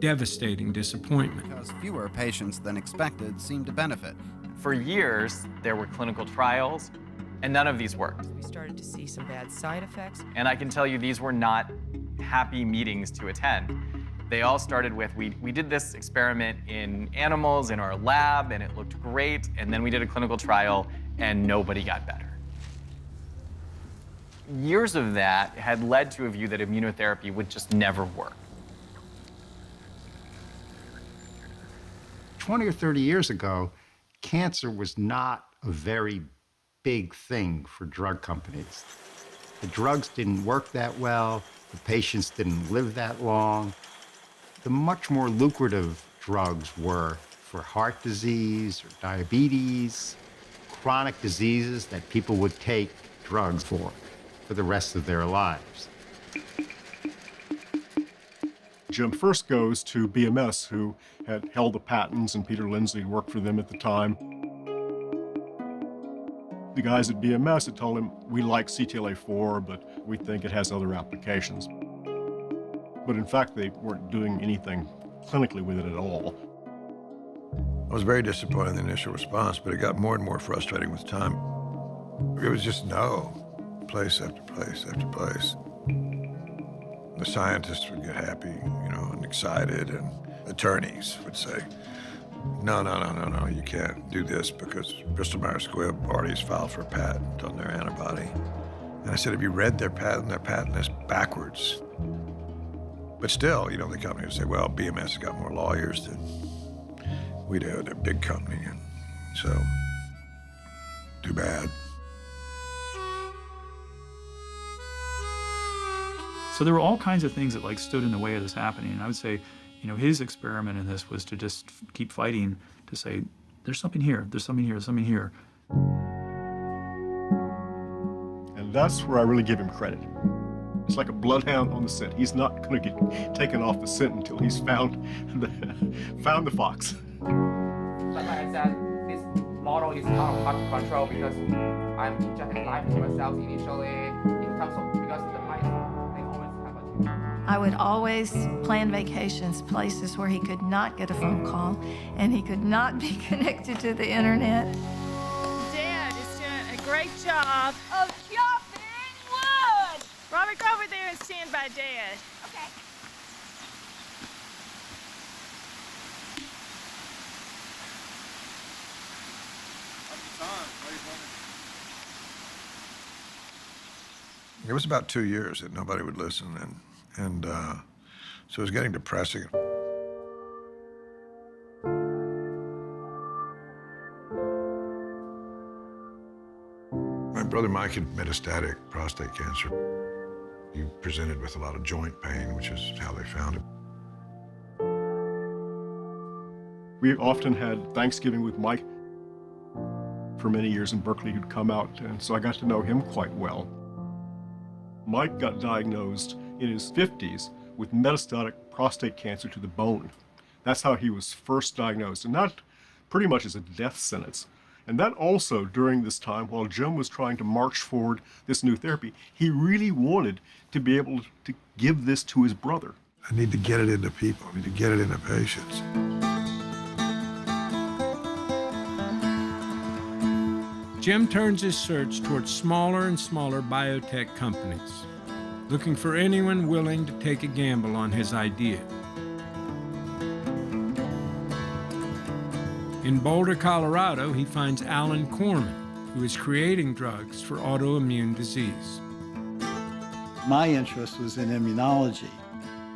devastating disappointment. Because fewer patients than expected seemed to benefit. For years, there were clinical trials, and none of these worked. We started to see some bad side effects. And I can tell you these were not happy meetings to attend. They all started with, we did this experiment in animals in our lab, and it looked great, and then we did a clinical trial, and nobody got better. Years of that had led to a view that immunotherapy would just never work. 20 or 30 years ago, cancer was not a very big thing for drug companies. The drugs didn't work that well, the patients didn't live that long. The much more lucrative drugs were for heart disease or diabetes, chronic diseases that people would take drugs for the rest of their lives. Jim first goes to BMS, who had held the patents, and Peter Lindsay worked for them at the time. The guys at BMS had told him, we like CTLA-4, but we think it has other applications. But in fact, they weren't doing anything clinically with it at all. I was very disappointed in the initial response, but it got more and more frustrating with time. It was just no, place after place after place. The scientists would get happy, and excited, and attorneys would say, no, you can't do this because Bristol Myers Squibb already has filed for a patent on their antibody. And I said, have you read their patent? Their patent is backwards. But still, the company would say, well, BMS has got more lawyers than we do. They're a big company, and so too bad. So there were all kinds of things that stood in the way of this happening. And I would say, his experiment in this was to just keep fighting to say, there's something here, there's something here, there's something here. And that's where I really give him credit. It's like a bloodhound on the scent. He's not going to get taken off the scent until he's found the fox. Like I said, this model is out of hard to control because I'm injecting live tumor cells initially in terms of, because the mice, they always have a tumor. I would always plan vacations, places where he could not get a phone call and he could not be connected to the internet. Dad is doing a great job of chopping wood. Robert, Rick, over there and stand by Dad. Okay. It was about 2 years that nobody would listen, and so it was getting depressing. My brother Mike had metastatic prostate cancer. He presented with a lot of joint pain, which is how they found him. We often had Thanksgiving with Mike. For many years in Berkeley, he'd come out, and so I got to know him quite well. Mike got diagnosed in his 50s with metastatic prostate cancer to the bone. That's how he was first diagnosed, and that pretty much is a death sentence. And that also, during this time, while Jim was trying to march forward this new therapy, he really wanted to be able to give this to his brother. I need to get it into people. I need to get it into patients. Jim turns his search towards smaller and smaller biotech companies, looking for anyone willing to take a gamble on his idea. In Boulder, Colorado, he finds Alan Corman, who is creating drugs for autoimmune disease. My interest was in immunology.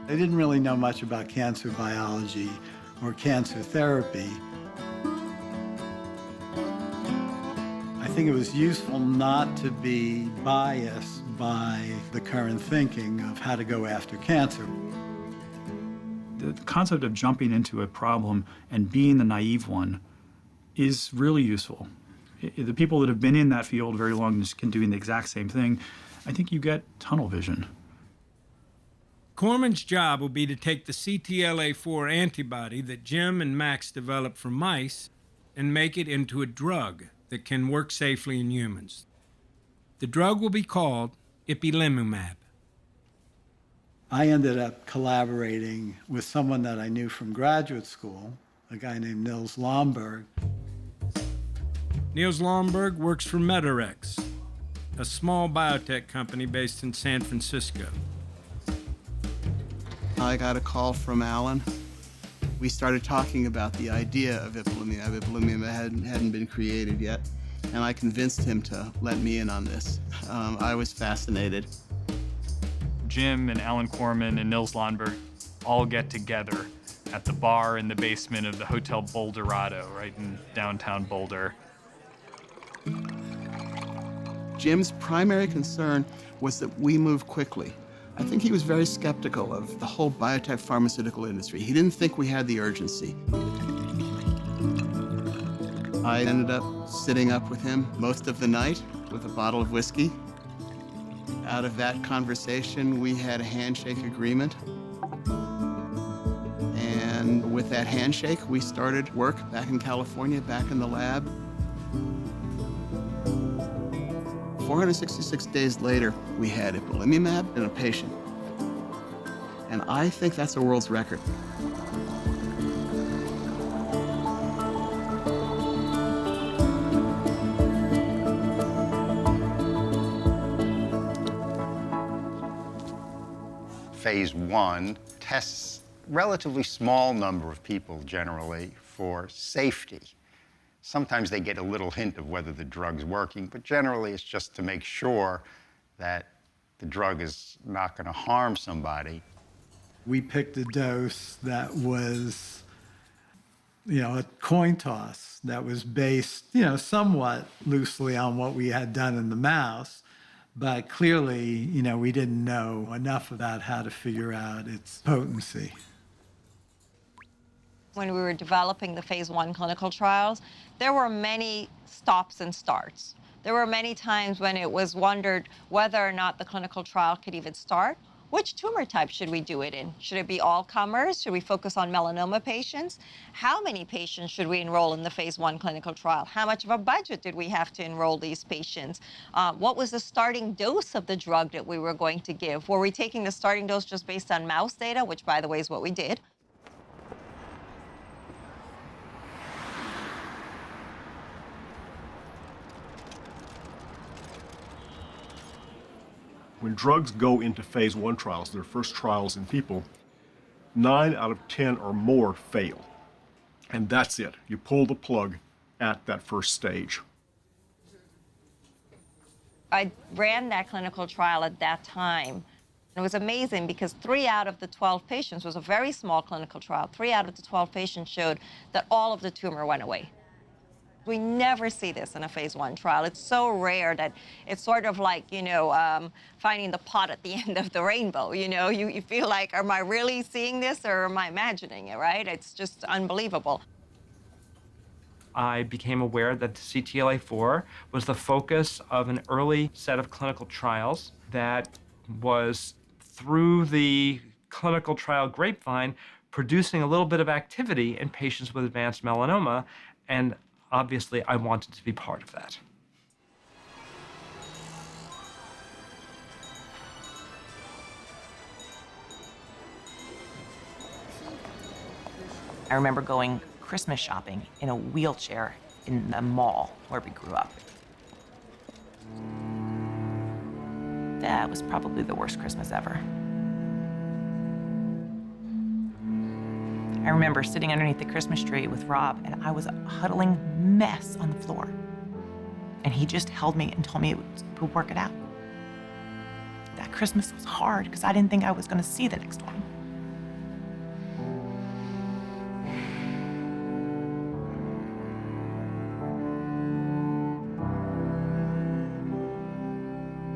I didn't really know much about cancer biology or cancer therapy. I think it was useful not to be biased by the current thinking of how to go after cancer. The concept of jumping into a problem and being the naive one is really useful. The people that have been in that field very long and can do the exact same thing, I think you get tunnel vision. Corman's job will be to take the CTLA-4 antibody that Jim and Max developed for mice and make it into a drug that can work safely in humans. The drug will be called ipilimumab. I ended up collaborating with someone that I knew from graduate school, a guy named Nils Lomberg. Nils Lomberg works for Medarex, a small biotech company based in San Francisco. I got a call from Alan. We started talking about the idea of ipilimumab. Ipilimumab hadn't been created yet, and I convinced him to let me in on this. I was fascinated. Jim and Alan Corman and Nils Lomberg all get together at the bar in the basement of the Hotel Boulderado, right in downtown Boulder. Jim's primary concern was that we move quickly. I think he was very skeptical of the whole biotech pharmaceutical industry. He didn't think we had the urgency. I ended up sitting up with him most of the night with a bottle of whiskey. Out of that conversation, we had a handshake agreement. And with that handshake, we started work back in California, back in the lab. 466 days later, we had ipilimumab in a patient. And I think that's a world's record. Phase 1 tests relatively small number of people generally for safety. Sometimes they get a little hint of whether the drug's working, but generally it's just to make sure that the drug is not going to harm somebody. We picked a dose that was, a coin toss that was based, somewhat loosely on what we had done in the mouse, but clearly, we didn't know enough about how to figure out its potency. When we were developing the phase 1 clinical trials, there were many stops and starts. There were many times when it was wondered whether or not the clinical trial could even start. Which tumor type should we do it in? Should it be all comers? Should we focus on melanoma patients? How many patients should we enroll in the phase 1 clinical trial? How much of a budget did we have to enroll these patients? What was the starting dose of the drug that we were going to give? Were we taking the starting dose just based on mouse data, which, by the way, is what we did? When drugs go into phase 1 trials, their first trials in people, 9 out of 10 or more fail. And that's it. You pull the plug at that first stage. I ran that clinical trial at that time. It was amazing because 3 out of the 12 patients, was a very small clinical trial, 3 out of the 12 patients showed that all of the tumor went away. We never see this in a phase 1 trial. It's so rare that it's sort of like, finding the pot at the end of the rainbow. You feel like, am I really seeing this or am I imagining it, right? It's just unbelievable. I became aware that CTLA-4 was the focus of an early set of clinical trials that was, through the clinical trial grapevine, producing a little bit of activity in patients with advanced melanoma, and obviously I wanted to be part of that. I remember going Christmas shopping in a wheelchair in the mall where we grew up. That was probably the worst Christmas ever. I remember sitting underneath the Christmas tree with Rob, and I was a huddling mess on the floor. And he just held me and told me to work it out. That Christmas was hard because I didn't think I was going to see the next one.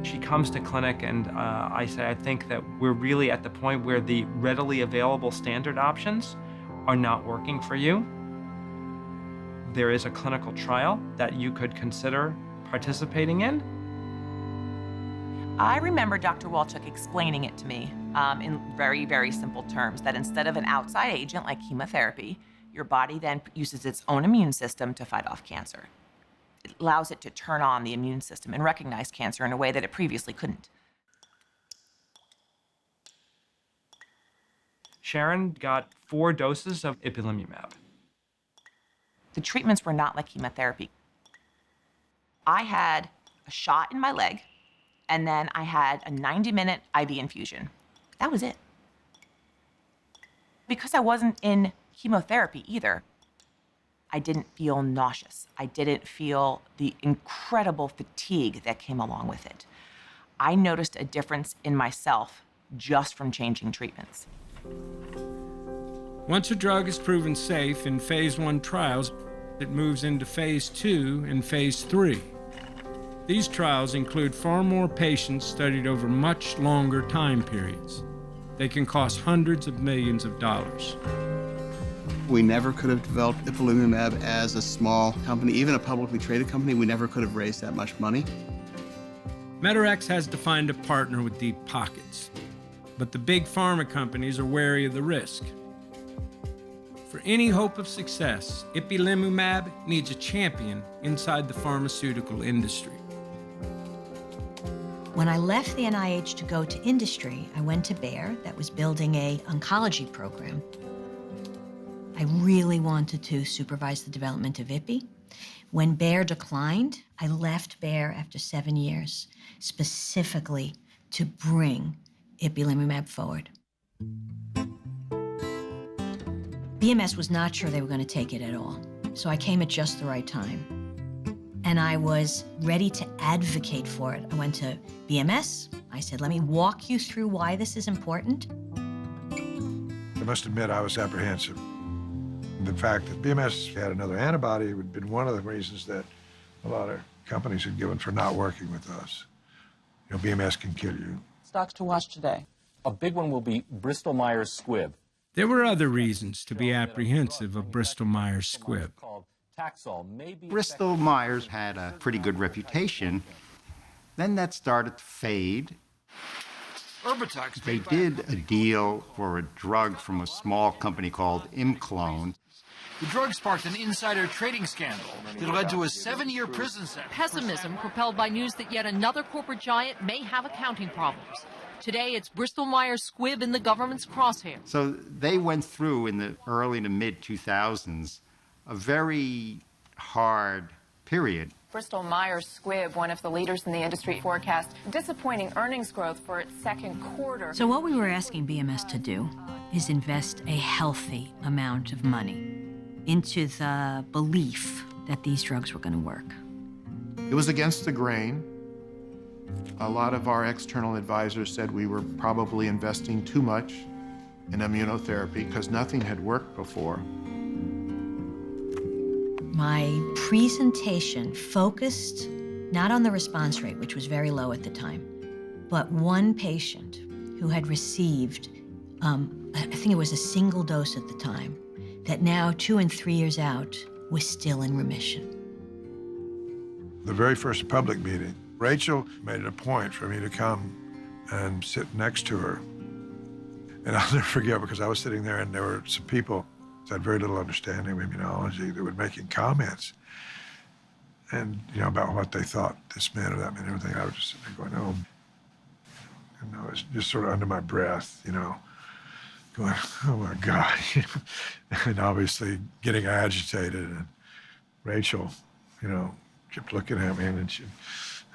She comes to clinic and I say, I think that we're really at the point where the readily available standard options are not working for you. There is a clinical trial that you could consider participating in. I remember Dr. Walchuk explaining it to me in very, very simple terms, that instead of an outside agent like chemotherapy, your body then uses its own immune system to fight off cancer. It allows it to turn on the immune system and recognize cancer in a way that it previously couldn't. Sharon got 4 doses of ipilimumab. The treatments were not like chemotherapy. I had a shot in my leg, and then I had a 90-minute IV infusion. That was it. Because I wasn't in chemotherapy either, I didn't feel nauseous. I didn't feel the incredible fatigue that came along with it. I noticed a difference in myself just from changing treatments. Once a drug is proven safe in phase 1 trials, it moves into phase 2 and phase 3. These trials include far more patients studied over much longer time periods. They can cost hundreds of millions of dollars. We never could have developed ipilimumab as a small company, even a publicly traded company. We never could have raised that much money. Medarex has to find a partner with deep pockets, but the big pharma companies are wary of the risk. For any hope of success, ipilimumab needs a champion inside the pharmaceutical industry. When I left the NIH to go to industry, I went to Bayer that was building an oncology program. I really wanted to supervise the development of IPI. When Bayer declined, I left Bayer after 7 years, specifically to bring ipilimumab forward. BMS was not sure they were going to take it at all, so I came at just the right time. And I was ready to advocate for it. I went to BMS. I said, let me walk you through why this is important. I must admit I was apprehensive. The fact that BMS had another antibody would have been one of the reasons that a lot of companies had given for not working with us. You know, BMS can kill you. Stocks to watch today. A big one will be Bristol-Myers Squibb. There were other reasons to be apprehensive of Bristol-Myers Squibb. Bristol-Myers had a pretty good reputation. Then that started to fade. They did a deal for a drug from a small company called Imclone. The drug sparked an insider trading scandal that led to a 7-year prison sentence. Pessimism propelled by news that yet another corporate giant may have accounting problems. Today, it's Bristol-Myers Squibb in the government's crosshairs. So they went through in the early to mid-2000s a very hard period. Bristol Myers Squibb, one of the leaders in the industry, forecast disappointing earnings growth for its second quarter. So what we were asking BMS to do is invest a healthy amount of money into the belief that these drugs were going to work. It was against the grain. A lot of our external advisors said we were probably investing too much in immunotherapy because nothing had worked before. My presentation focused not on the response rate, which was very low at the time, but one patient who had received, I think it was a single dose at the time, that now 2 and 3 years out was still in remission. The very first public meeting, Rachel made it a point for me to come and sit next to her. And I'll never forget, because I was sitting there and there were some people who had very little understanding of immunology that were making comments and, about what they thought this meant or that meant, everything. I was just sitting there going, oh. And I was just sort of under my breath, going, oh my God. And obviously getting agitated. And Rachel, kept looking at me, and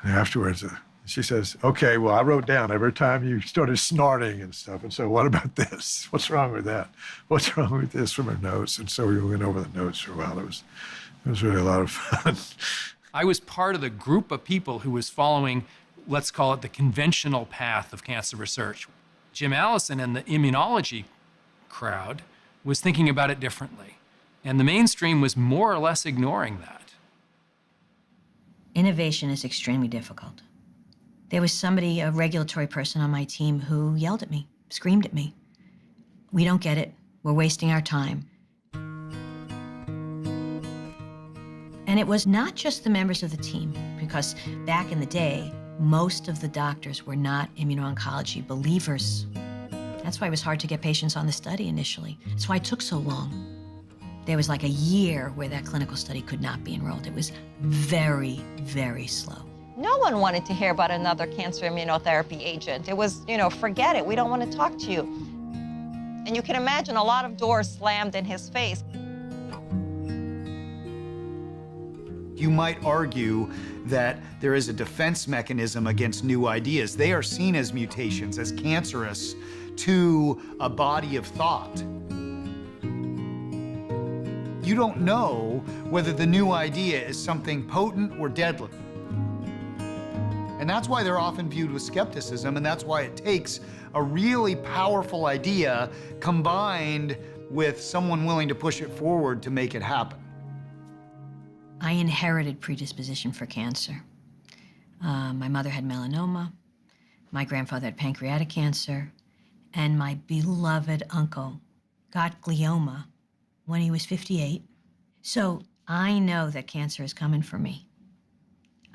afterwards, she says, okay, well, I wrote down every time you started snorting and stuff, and so what about this? What's wrong with that? What's wrong with this, from her notes? And so we went over the notes for a while. It was really a lot of fun. I was part of the group of people who was following, let's call it the conventional path of cancer research. Jim Allison and the immunology crowd was thinking about it differently, and the mainstream was more or less ignoring that. Innovation is extremely difficult. There was somebody, a regulatory person on my team, who yelled at me, screamed at me. We don't get it. We're wasting our time. And it was not just the members of the team, because back in the day, most of the doctors were not immuno-oncology believers. That's why it was hard to get patients on the study initially. That's why it took so long. There was like a year where that clinical study could not be enrolled. It was very, very slow. No one wanted to hear about another cancer immunotherapy agent. It was, forget it, we don't want to talk to you. And you can imagine a lot of doors slammed in his face. You might argue that there is a defense mechanism against new ideas. They are seen as mutations, as cancerous to a body of thought. You don't know whether the new idea is something potent or deadly. And that's why they're often viewed with skepticism, and that's why it takes a really powerful idea combined with someone willing to push it forward to make it happen. I inherited predisposition for cancer. My mother had melanoma, my grandfather had pancreatic cancer, and my beloved uncle got glioma when he was 58. So I know that cancer is coming for me.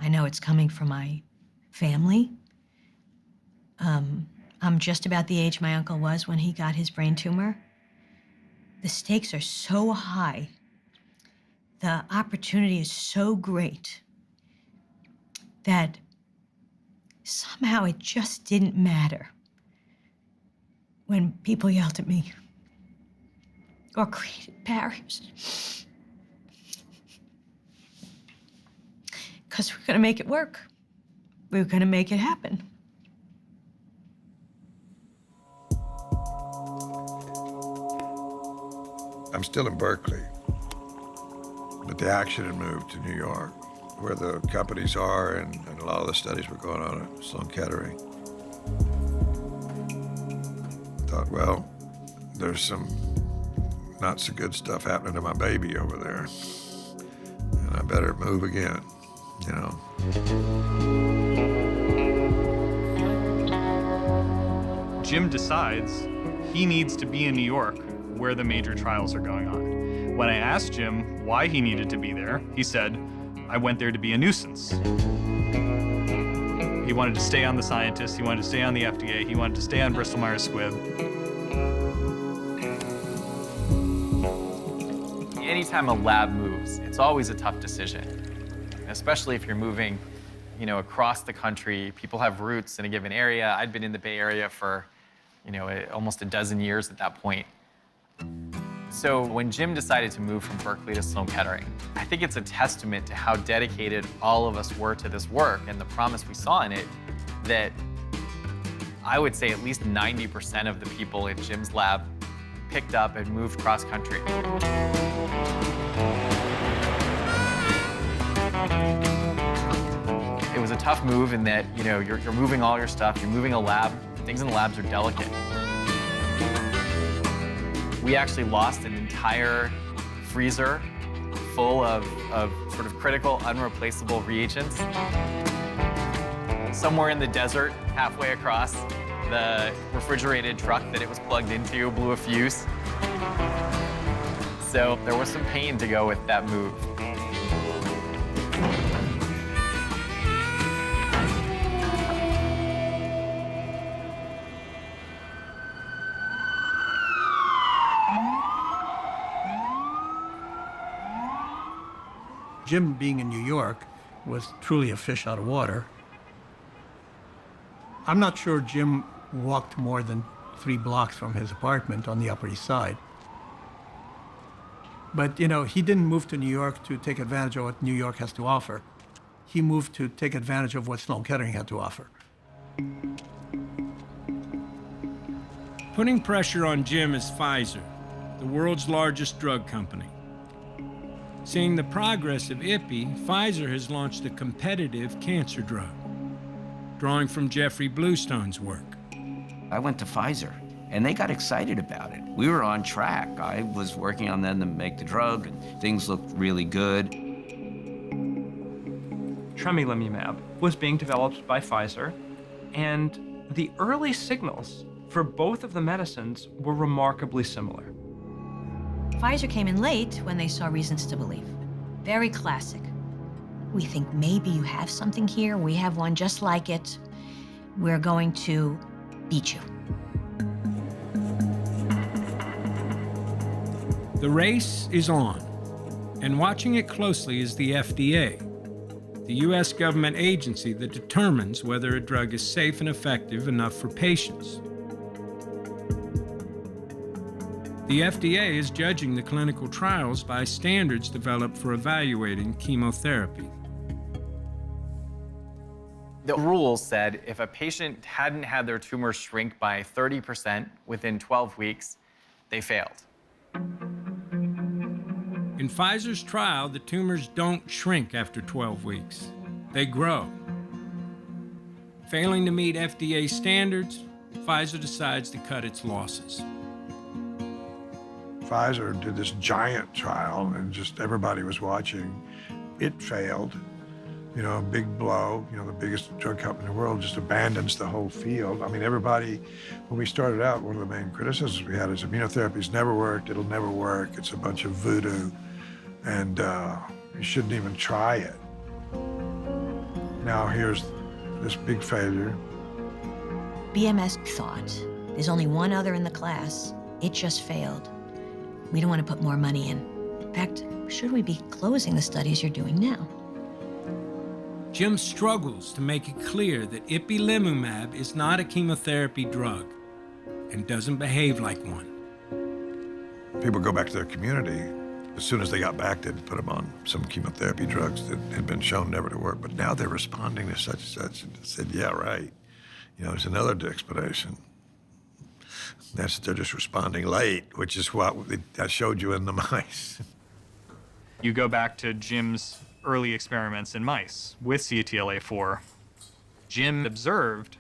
I know it's coming for my family. I'm just about the age my uncle was when he got his brain tumor. The stakes are so high. The opportunity is so great that somehow it just didn't matter when people yelled at me or created barriers. Because we're going to make it work. We're going to make it happen. I'm still in Berkeley, but the action had moved to New York, where the companies are and a lot of the studies were going on at Sloan Kettering. I thought, well, there's some not so good stuff happening to my baby over there, and I better move again, Jim decides he needs to be in New York where the major trials are going on. When I asked Jim why he needed to be there, he said, I went there to be a nuisance. He wanted to stay on the scientists, he wanted to stay on the FDA, he wanted to stay on Bristol Myers Squibb. Anytime a lab moves, it's always a tough decision, especially if you're moving, across the country. People have roots in a given area. I'd been in the Bay Area for, almost a dozen years at that point. So when Jim decided to move from Berkeley to Sloan Kettering, I think it's a testament to how dedicated all of us were to this work and the promise we saw in it, that I would say at least 90% of the people in Jim's lab picked up and moved cross country. It was a tough move in that, you know, you're moving all your stuff, you're moving a lab, things in the labs are delicate. We actually lost an entire freezer full of sort of critical, unreplaceable reagents. Somewhere in the desert, halfway across, the refrigerated truck that it was plugged into blew a fuse. So there was some pain to go with that move. Jim, being in New York, was truly a fish out of water. I'm not sure Jim walked more than 3 blocks from his apartment on the Upper East Side. But, you know, he didn't move to New York to take advantage of what New York has to offer. He moved to take advantage of what Sloan Kettering had to offer. Putting pressure on Jim is Pfizer, the world's largest drug company. Seeing the progress of IPI, Pfizer has launched a competitive cancer drug, drawing from Jeffrey Bluestone's work. I went to Pfizer, and they got excited about it. We were on track. I was working on them to make the drug, and things looked really good. Tremelimumab was being developed by Pfizer, and the early signals for both of the medicines were remarkably similar. Pfizer came in late when they saw reasons to believe. Very classic. We think maybe you have something here. We have one just like it. We're going to beat you. The race is on, and watching it closely is the FDA, the U.S. government agency that determines whether a drug is safe and effective enough for patients. The FDA is judging the clinical trials by standards developed for evaluating chemotherapy. The rules said if a patient hadn't had their tumor shrink by 30% within 12 weeks, they failed. In Pfizer's trial, the tumors don't shrink after 12 weeks. They grow. Failing to meet FDA standards, Pfizer decides to cut its losses. Pfizer did this giant trial, and just everybody was watching. It failed. You know, a big blow. You know, the biggest drug company in the world just abandons the whole field. I mean, everybody, when we started out, one of the main criticisms we had is immunotherapy's never worked, it'll never work, it's a bunch of voodoo, and you shouldn't even try it. Now here's this big failure. BMS thought, there's only one other in the class. It just failed. We don't want to put more money in. In fact, should we be closing the studies you're doing now? Jim struggles to make it clear that ipilimumab is not a chemotherapy drug and doesn't behave like one. People go back to their community. As soon as they got back, they'd put them on some chemotherapy drugs that had been shown never to work. But now they're responding to such and such, and said, yeah, right. You know, there's another explanation. That's they're just responding late, which is what I showed you in the mice. You go back to Jim's early experiments in mice with CTLA-4. Jim observed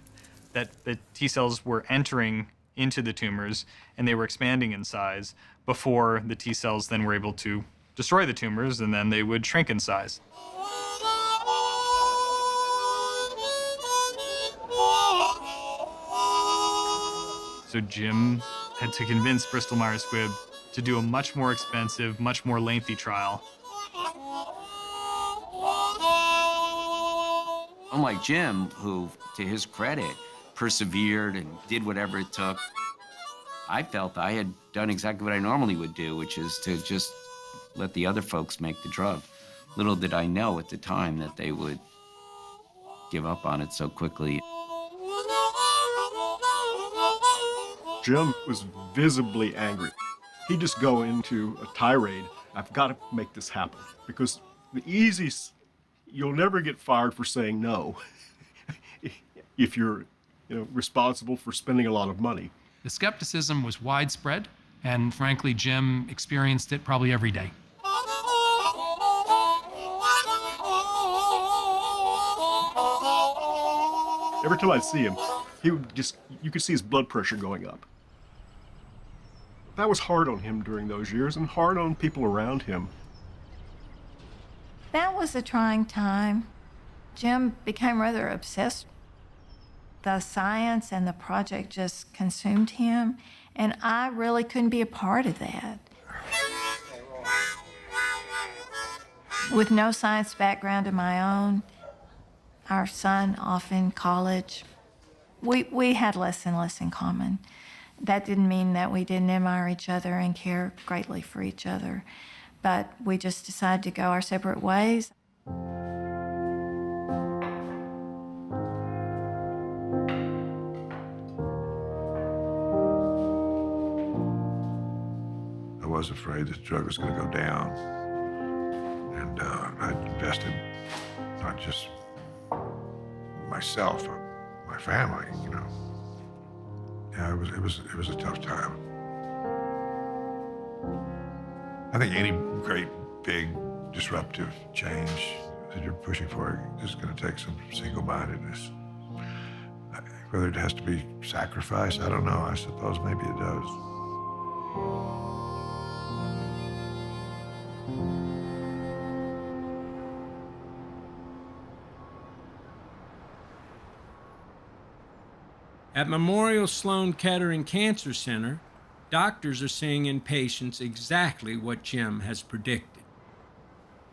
that the T cells were entering into the tumors and they were expanding in size before the T cells then were able to destroy the tumors, and then they would shrink in size. So Jim had to convince Bristol Myers Squibb to do a much more expensive, much more lengthy trial. Unlike Jim, who, to his credit, persevered and did whatever it took, I felt I had done exactly what I normally would do, which is to just let the other folks make the drug. Little did I know at the time that they would give up on it so quickly. Jim was visibly angry. he'd just go into a tirade. I've got to make this happen, because the easiest, you'll never get fired for saying no if you're responsible for spending a lot of money. The skepticism was widespread, and frankly, Jim experienced it probably every day. Every time I'd see him, he would just, you could see his blood pressure going up. That was hard on him during those years, and hard on people around him. That was a trying time. Jim became rather obsessed. The science and the project just consumed him, and I really couldn't be a part of that. With no science background of my own, our son off in college, we had less and less in common. That didn't mean that we didn't admire each other and care greatly for each other, but we just decided to go our separate ways. I was afraid that the drug was going to go down, and I invested not just myself, but my family. Yeah, it was a tough time. I think any great, big, disruptive change that you're pushing for is going to take some single-mindedness. Whether it has to be sacrificed, I don't know. I suppose maybe it does. At Memorial Sloan Kettering Cancer Center, doctors are seeing in patients exactly what Jim has predicted.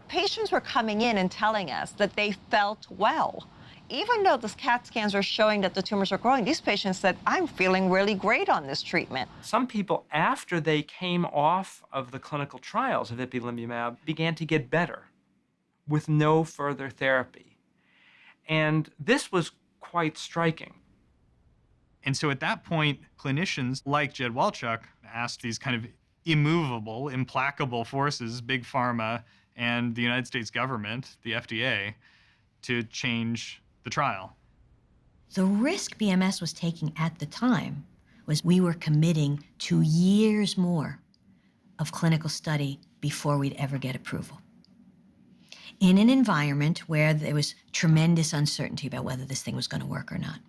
Patients were coming in and telling us that they felt well. Even though the CAT scans are showing that the tumors are growing, these patients said, I'm feeling really great on this treatment. Some people, after they came off of the clinical trials of ipilimumab, began to get better with no further therapy. And this was quite striking. And so at that point, clinicians like Jed Walchuk asked these kind of immovable, implacable forces, Big Pharma and the United States government, the FDA, to change the trial. The risk BMS was taking at the time was we were committing to years more of clinical study before we'd ever get approval. In an environment where there was tremendous uncertainty about whether this thing was going to work or not.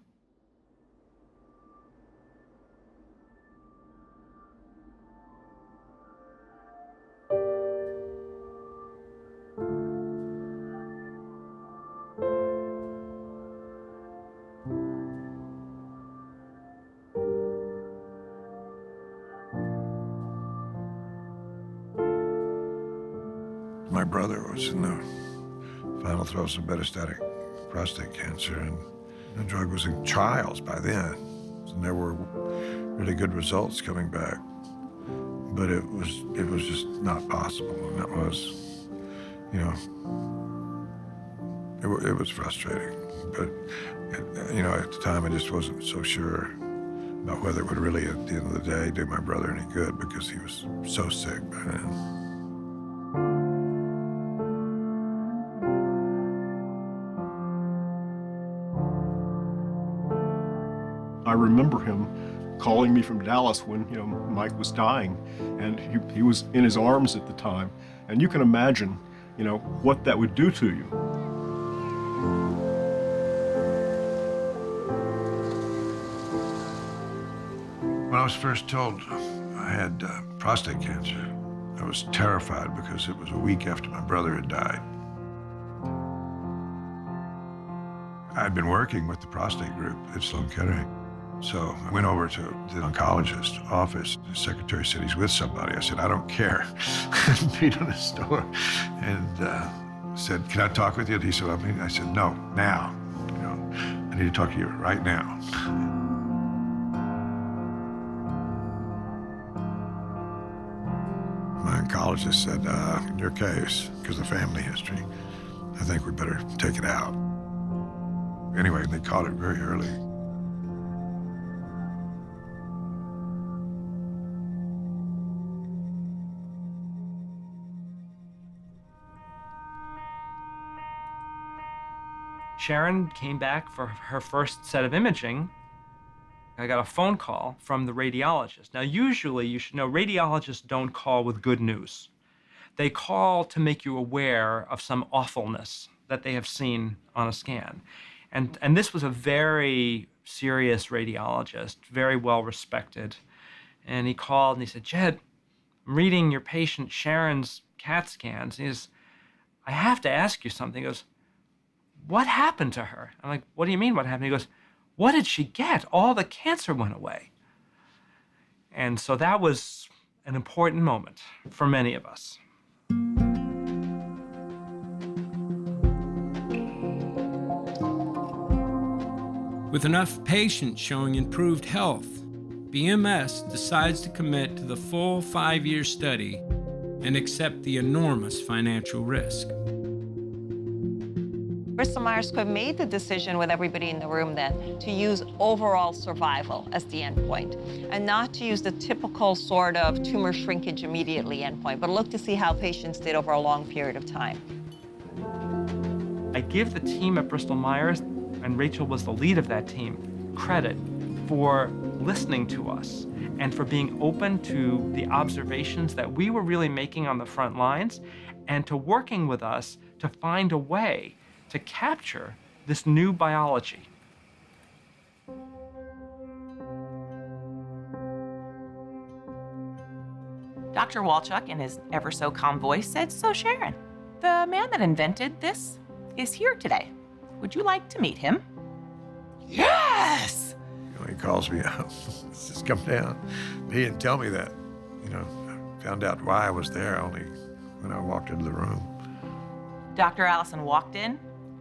My brother was in the final throes of metastatic prostate cancer, and the drug was in trials by then. And there were really good results coming back, but it was just not possible. And that was, it was frustrating. But at the time, I just wasn't so sure about whether it would really, at the end of the day, do my brother any good, because he was so sick by then. I remember him calling me from Dallas when Mike was dying, and he was in his arms at the time, and you can imagine what that would do to you. When I was first told I had prostate cancer, I was terrified because it was a week after my brother had died. I'd been working with the prostate group at Sloan Kettering. So I went over to the oncologist's office. The secretary said he's with somebody. I said, I don't care. Beat on his door and said, can I talk with you? And he said, I said, no, now. I need to talk to you right now. My oncologist said, in your case, because of family history, I think we better take it out. Anyway, they caught it very early. Sharon came back for her first set of imaging. I got a phone call from the radiologist. Now, usually, you should know, radiologists don't call with good news. They call to make you aware of some awfulness that they have seen on a scan. And this was a very serious radiologist, very well respected. And he called and he said, Jed, I'm reading your patient Sharon's CAT scans. He says, I have to ask you something. He goes, what happened to her? I'm like, what do you mean what happened? He goes, what did she get? All the cancer went away. And so that was an important moment for many of us. With enough patients showing improved health, BMS decides to commit to the full 5-year study and accept the enormous financial risk. Bristol Myers Squibb made the decision with everybody in the room then to use overall survival as the endpoint and not to use the typical sort of tumor shrinkage immediately endpoint, but look to see how patients did over a long period of time. I give the team at Bristol Myers, and Rachel was the lead of that team, credit for listening to us and for being open to the observations that we were really making on the front lines and to working with us to find a way to capture this new biology. Dr. Walchuk, in his ever so calm voice, said, "So Sharon, the man that invented this is here today. Would you like to meet him?" Yes! You know, he calls me up, says, come down. He didn't tell me that. You know, I found out why I was there only when I walked into the room. Dr. Allison walked in,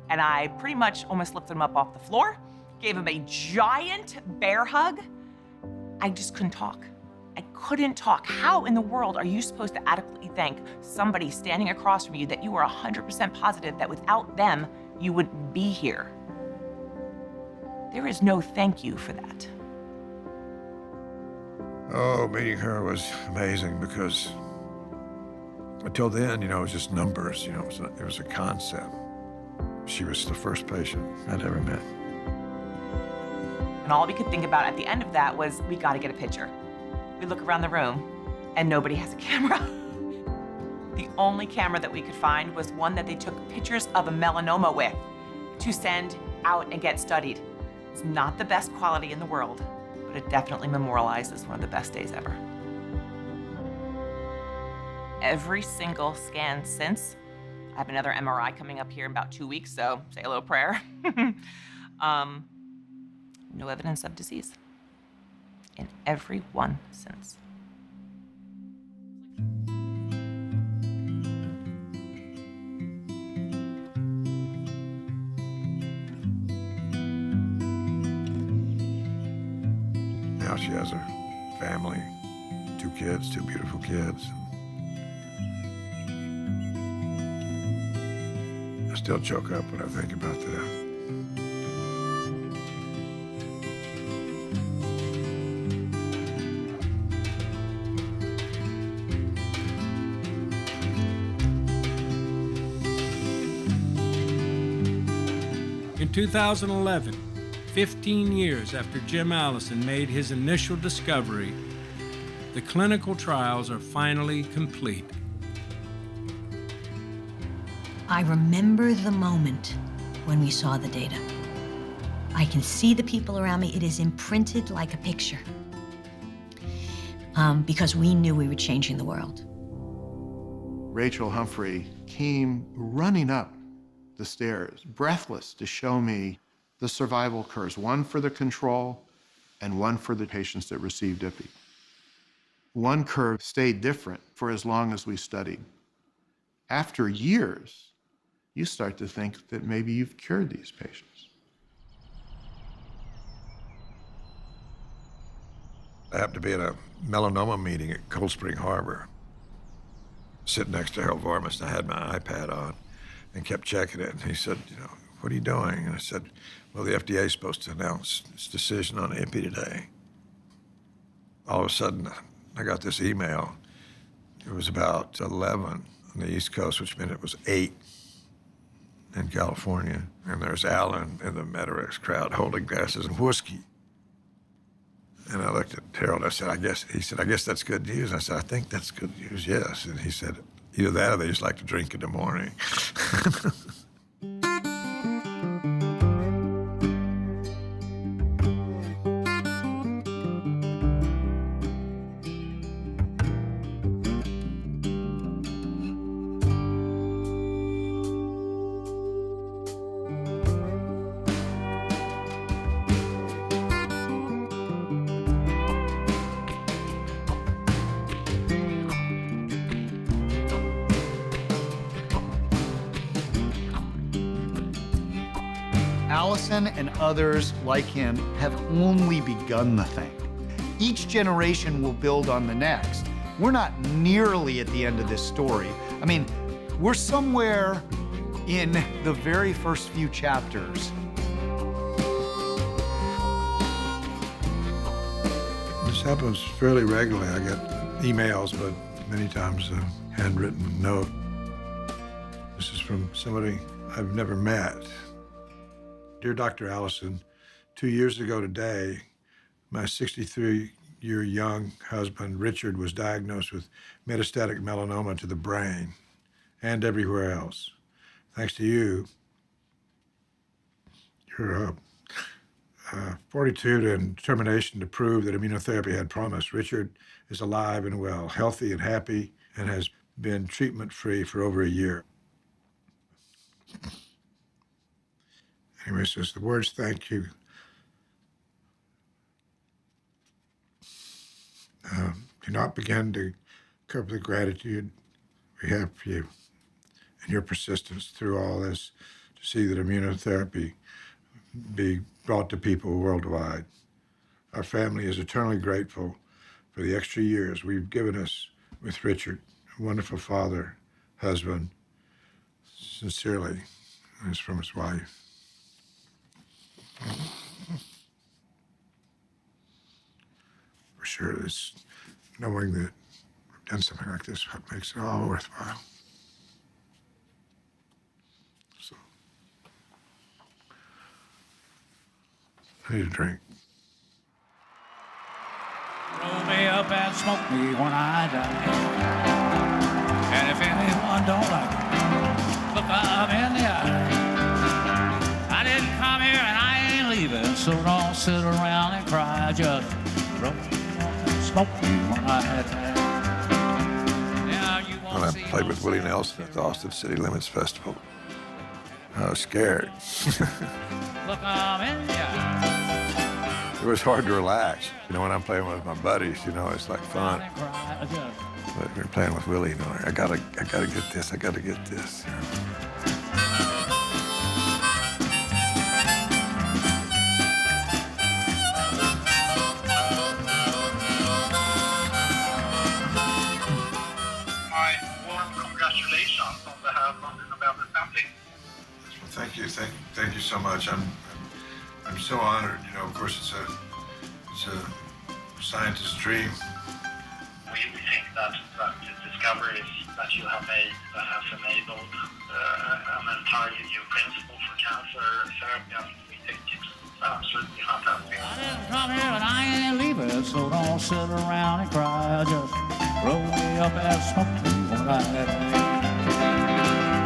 and I pretty much almost lifted him up off the floor, gave him a giant bear hug. I just couldn't talk. I couldn't talk. How in the world are you supposed to adequately thank somebody standing across from you that you are 100% positive that without them, you wouldn't be here? There is no thank you for that. Oh, meeting her was amazing because until then, you know, it was just numbers. You know, it was a concept. She was the first patient I'd ever met. And all we could think about at the end of that was, we got to get a picture. We look around the room, and nobody has a camera. The only camera that we could find was one that they took pictures of a melanoma with to send out and get studied. It's not the best quality in the world, but it definitely memorializes one of the best days ever. Every single scan since, I have another MRI coming up here in about 2 weeks, so say a little prayer. No evidence of disease in every one since. Now she has her family, 2 kids, 2 beautiful kids. I still choke up when I think about that. In 2011, 15 years after Jim Allison made his initial discovery, the clinical trials are finally complete. I remember the moment when we saw the data. I can see the people around me. It is imprinted like a picture. Because we knew we were changing the world. Rachel Humphrey came running up the stairs, breathless, to show me the survival curves, one for the control and one for the patients that received IPI. One curve stayed different for as long as we studied. After years, you start to think that maybe you've cured these patients. I happened to be at a melanoma meeting at Cold Spring Harbor, sitting next to Harold Vormis. I had my iPad on and kept checking it. And he said, you know, what are you doing? And I said, well, the FDA is supposed to announce its decision on IPI today. All of a sudden, I got this email. It was about 11 on the East Coast, which meant it was 8 in California, and there's Alan in the Meterex crowd holding glasses of whiskey. And I looked at Harold, I said, he said, I guess that's good news. I said, I think that's good news, yes. And he said, either that or they just like to drink in the morning. Allison and others like him have only begun the thing. Each generation will build on the next. We're not nearly at the end of this story. I mean, we're somewhere in the very first few chapters. This happens fairly regularly. I get emails, but many times a handwritten note. This is from somebody I've never met. Dear Dr. Allison, 2 years ago today, my 63-year young husband, Richard, was diagnosed with metastatic melanoma to the brain and everywhere else. Thanks to you, your fortitude and determination to prove that immunotherapy had promise, Richard is alive and well, healthy and happy, and has been treatment-free for over a year. Anyway, it says, the words thank you do not begin to cover the gratitude we have for you and your persistence through all this to see that immunotherapy be brought to people worldwide. Our family is eternally grateful for the extra years we've given us with Richard, a wonderful father, husband, sincerely. And it's from his wife. For sure, it's knowing that we've done something like this what makes it all worthwhile. So, I need a drink. Roll me up and smoke me when I die. And if anyone don't like it, look up in the eye. I didn't come here and I ain't leaving, so don't sit around and cry. Just roll me up and smoke me when I die. When I played with Willie Nelson at the Austin City Limits Festival, I was scared. Look up in the eye. It was hard to relax. You know, when I'm playing with my buddies, you know, it's like fun. But when you're playing with Willie, you know, I gotta get this, I gotta get this. You know. My warm congratulations on behalf of the Nobel Assembly. Well, thank you so much. I'm so honored. You know, of course, it's a scientist's dream. We think that the discoveries that you have made that has enabled an entirely new principle for cancer therapy, I mean, we think it's absolutely fantastic. I didn't come here and I ain't leaving, so don't sit around and cry. Just roll me up and smoke me when I die.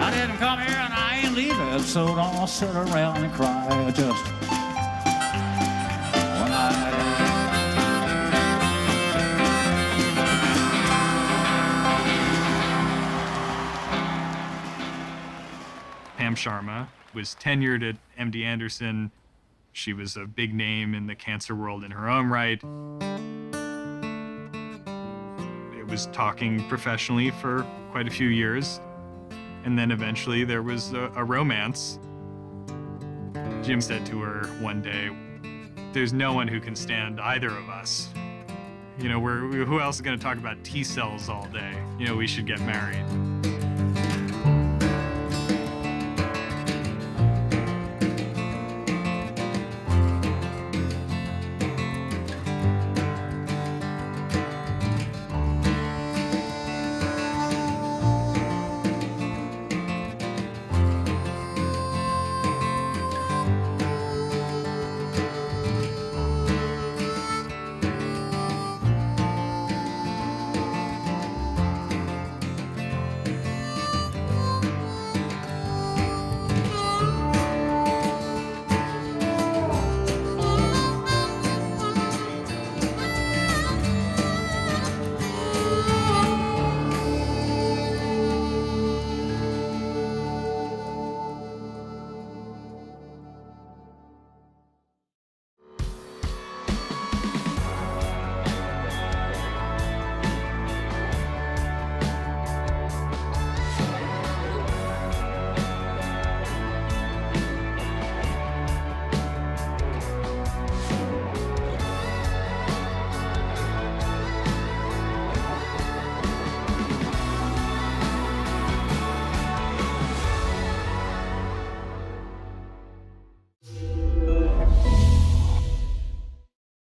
I didn't come here and I ain't leaving, so don't sit around and cry. Just when I die. Pam Sharma was tenured at MD Anderson. She was a big name in the cancer world in her own right. It was talking professionally for quite a few years. And then eventually there was a romance. Jim said to her one day, there's no one who can stand either of us. You know, who else is going to talk about T cells all day? You know, we should get married.